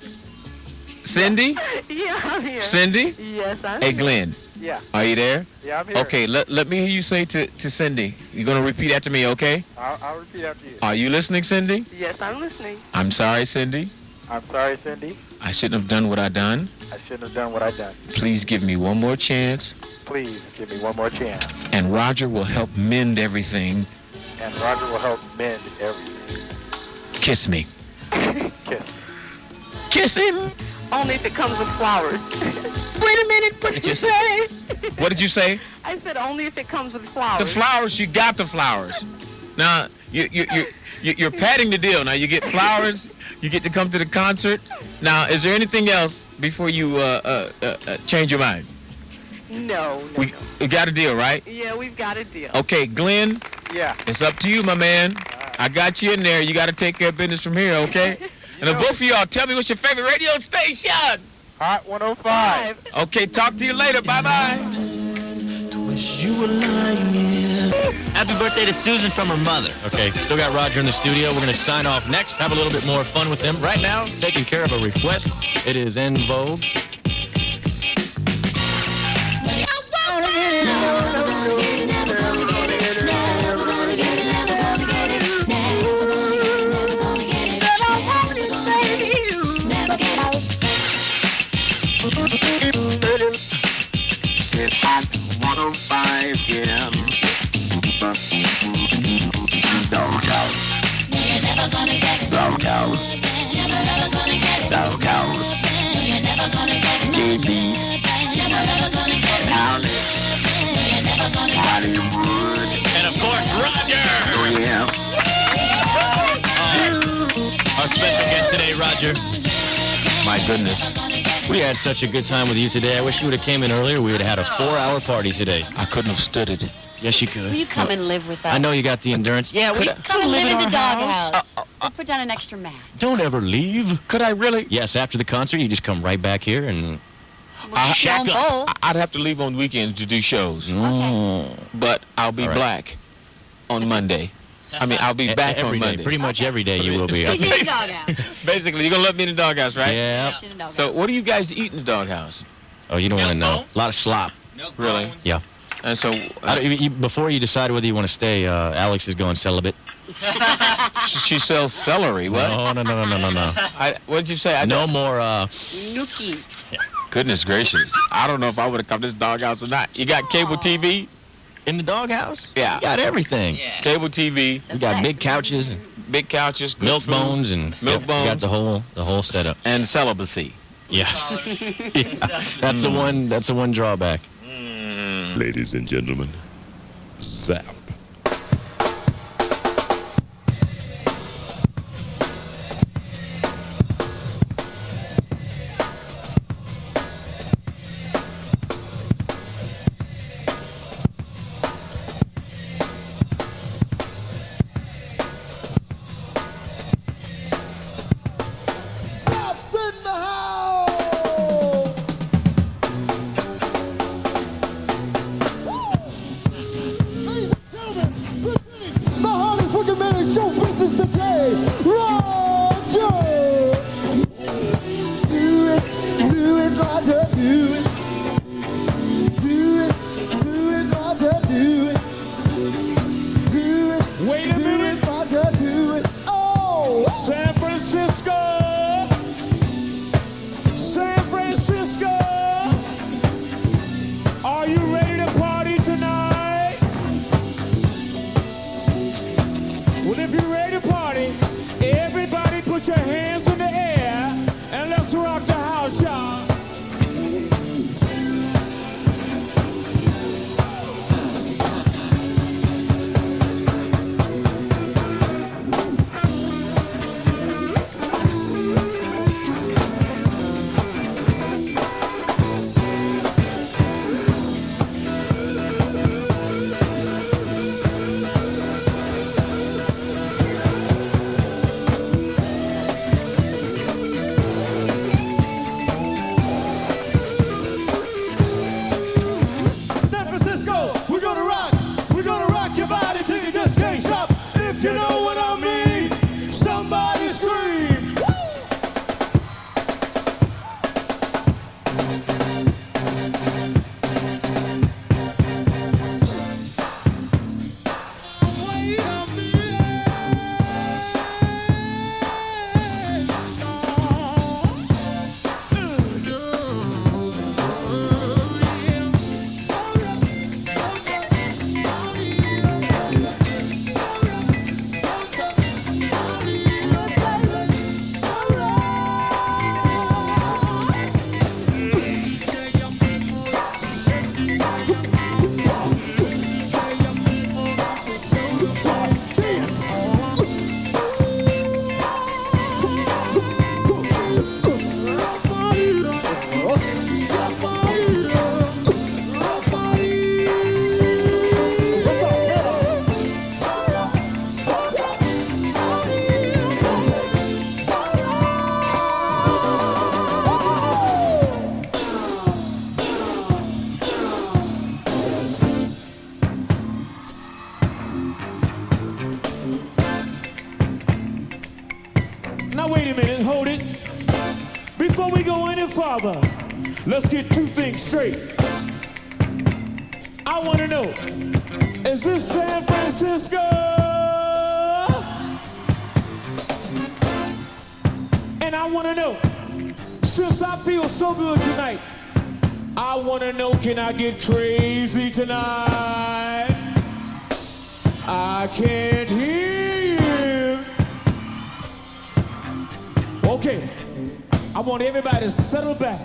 Cindy? Yeah, I'm here. Cindy? Yes, I'm Hey, here. Glenn. Yeah. Are you there? Yeah, I'm here. Okay, let me hear you say to Cindy. You're going to repeat after me, okay? I'll repeat after you. Are you listening, Cindy? Yes, I'm listening. I'm sorry, Cindy. I'm sorry, Cindy. I shouldn't have done what I done. I shouldn't have done what I done. Please give me one more chance, Please give me one more chance. and Roger will help mend everything. And Roger will help mend everything. Kiss me. Kiss. Kiss him. Only if it comes with flowers. Wait a minute. What did you say? What did you say? I said only if it comes with flowers. The flowers. You got the flowers. Now you're padding the deal. Now you get flowers. You get to come to the concert. Now, is there anything else before you change your mind? No. We got a deal, right? Yeah, we've got a deal. Okay, Glenn. Yeah. It's up to you, my man. I got you in there. You got to take care of business from here, okay? And then both of y'all, tell me what's your favorite radio station? Hot 105. Okay, talk to you later. Bye-bye. Happy birthday to Susan from her mother. Okay, still got Roger in the studio. We're going to sign off next, have a little bit more fun with him. Right now, taking care of a request. It is En Vogue. Said hot 105 p.m. Doghouse. You're never gonna guess. Doghouse. Never ever gonna guess. Doghouse. You're never gonna get it. JB. Never ever gonna get it. Alex. You're never gonna get it. Hollywood. And of course, Roger. Oh yeah. Our special guest today, Roger. My goodness. We had such a good time with you today. I wish you would have came in earlier. We would have had a 4-hour party today. I couldn't have stood it. Yes, you could. Will you come and live with us? I know you got the endurance. Yeah, we Come and live in the doghouse. We'll put down an extra mat. don't ever leave. Could I really? Yes, after the concert, you just come right back here and shack up. I'd have to leave on weekends to do shows. Okay. But I'll be All right. black on Monday. I mean, I'll be back every on day. Monday. Pretty much every day you will be. He's in the doghouse. Basically, you're going to let me in the doghouse, right? Yeah. He's in the doghouse. So what do you guys eat in the doghouse? Oh, you don't want to know. A lot of slop. Really? Yeah. And so... before you decide whether you want to stay, Alex is going celibate. she sells celery. What? No. What did you say? No more... Nookie. Goodness gracious. I don't know if I would have come to this doghouse or not. You got cable TV? In the doghouse? Yeah. You got everything. Yeah. Cable TV. We got big couches and Big couches. Good milk food, bones and Milk we bones. got the whole setup. And celibacy. Yeah. That's the one. That's the one drawback. Ladies and gentlemen, Zapp. Father, let's get two things straight. I want to know, is this San Francisco? And I want to know, since I feel so good tonight, I want to know, can I get crazy tonight? I can't hear you. Okay, I want everybody to settle back,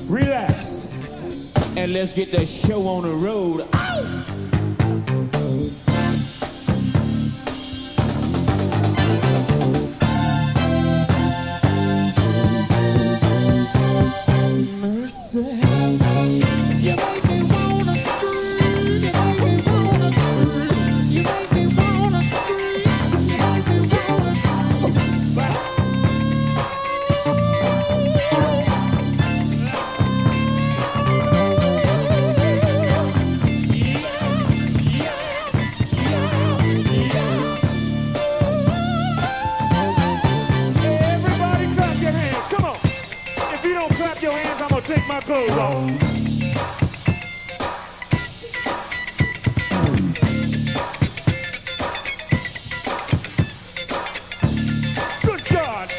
relax, and let's get the show on the road. Ow! You make me wanna scream, you make me wanna scream, you make me wanna scream, you make me wanna Everybody clap your hands, come on. If you don't clap your hands, I'm gonna take my clothes off. Good God.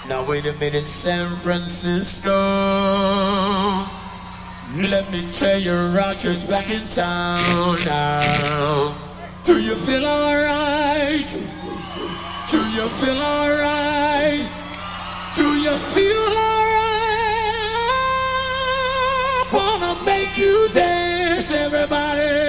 Now wait a minute, San Francisco. Let me tell you, Roger's back in town now. Do you feel alright? Do you feel alright? Do you feel alright? Wanna make you dance, everybody.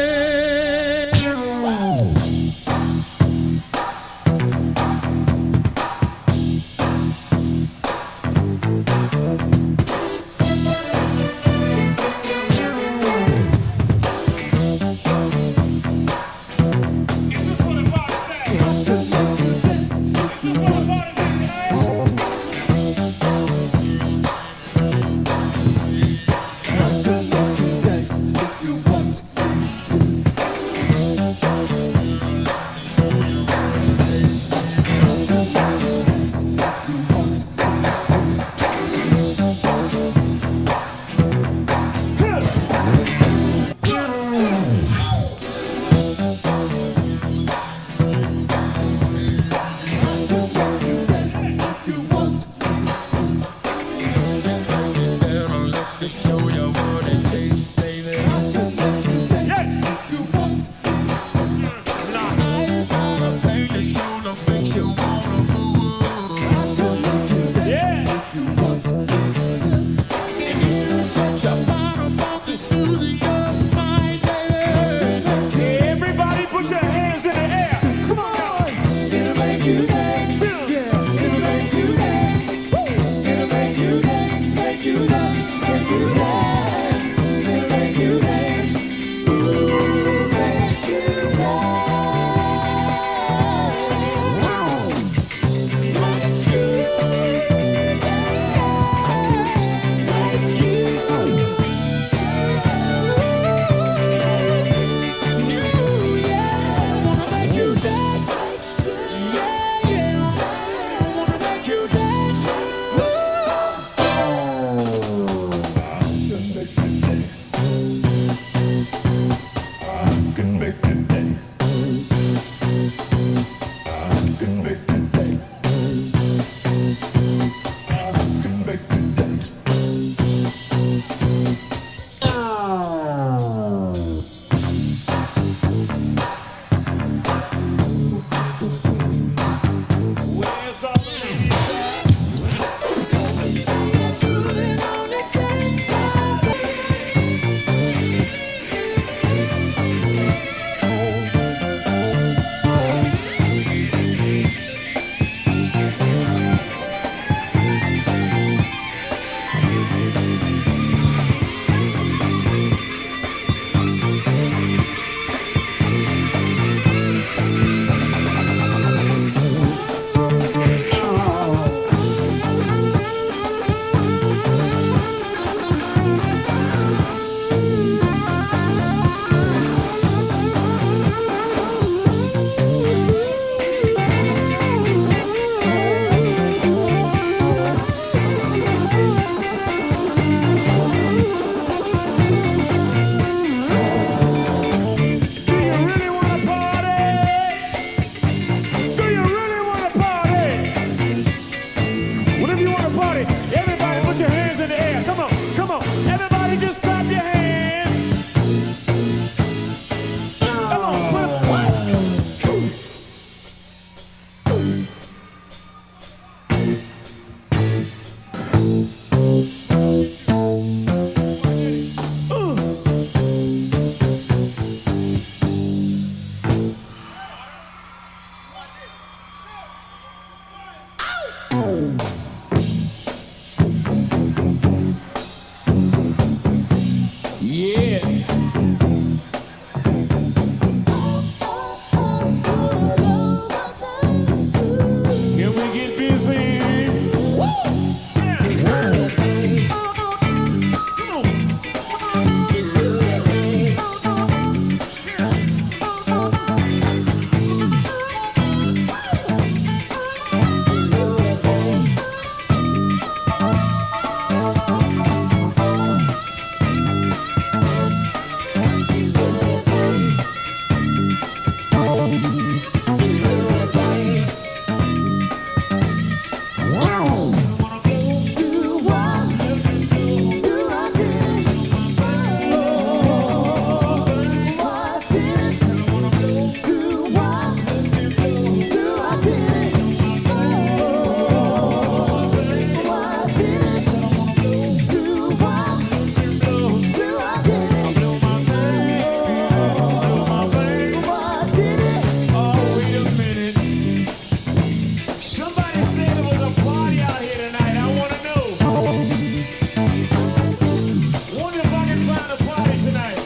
kind of party tonight?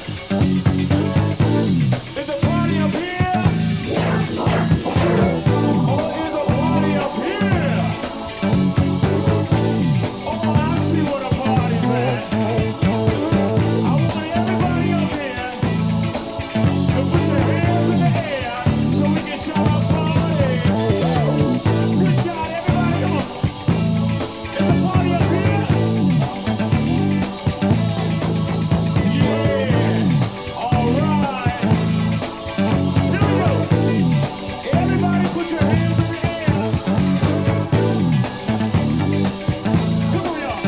Is the party up here? Or is the party up here? Oh, I see what a party's at. I want everybody up here to put your hands in the air so we can show our party. Good God, everybody, come on. Is the party up here? Yeah. All right. Here we go. Everybody put your hands in the air. Come on, y'all.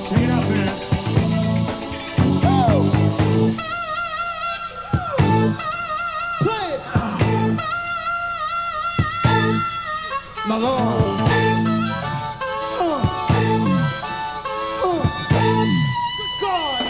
Take it out, man. Play it. My Lord. Good God.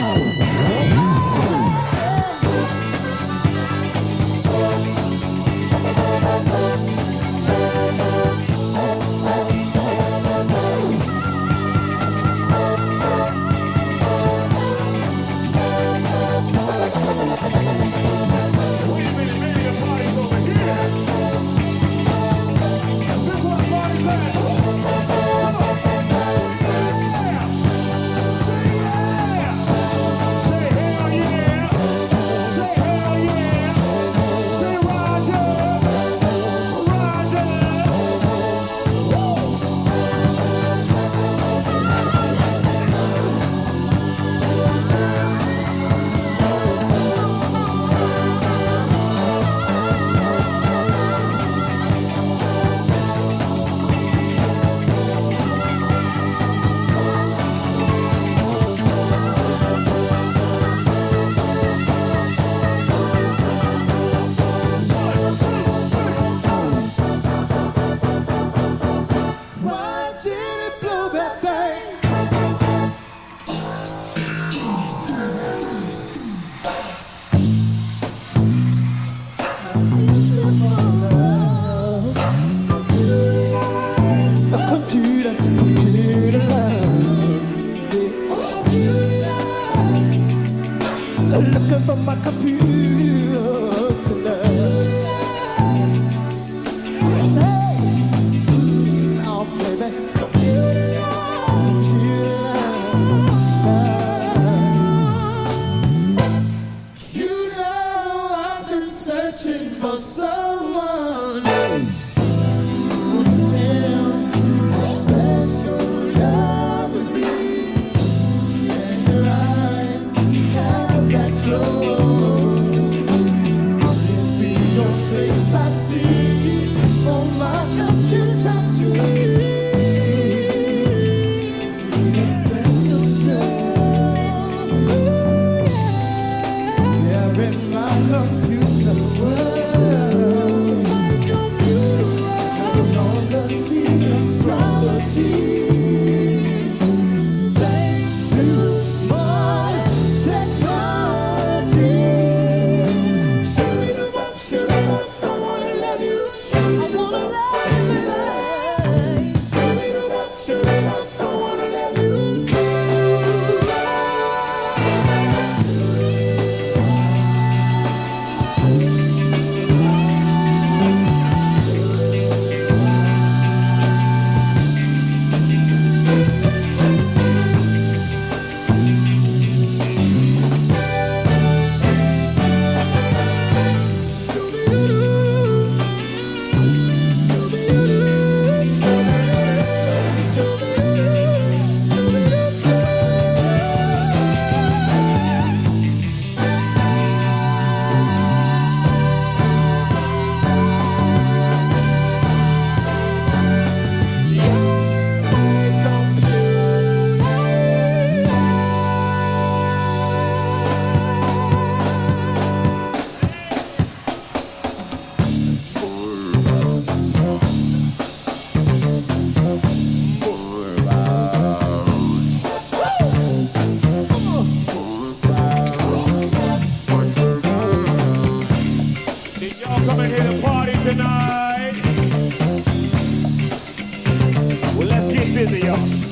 Why did it blow that thing? A computer love. Looking for my computer tonight. Oh, baby. You know I've been searching for someone who can share special love with me. And your eyes have that glow. Could it be your face I see on my computer screen? A special love, there in my computer world. No longer need astrology. Thanks to modern technology. Show me the rock, show me the rock. I wanna love you. I wanna love you, baby. Show me the rock, show me the rock. I wanna love you. come and hit a party tonight. Well, let's get busy, y'all.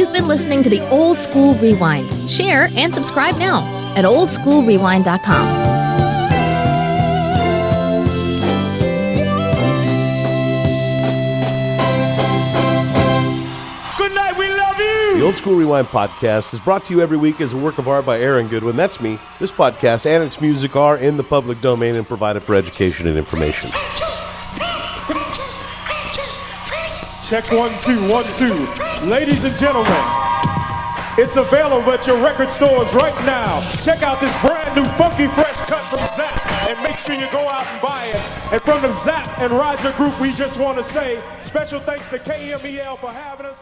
You've been listening to the Old School Rewind. Share and subscribe now at oldschoolrewind.com. The Old School Rewind podcast is brought to you every week as a work of art by Aaron Goodwin. That's me. This podcast and its music are in the public domain and provided for education and information. Check 1, 2, 1, 2. Ladies and gentlemen, it's available at your record stores right now. Check out this brand new funky fresh cut from Zapp and make sure you go out and buy it. And from the Zapp and Roger Group, we just want to say special thanks to KMEL for having us.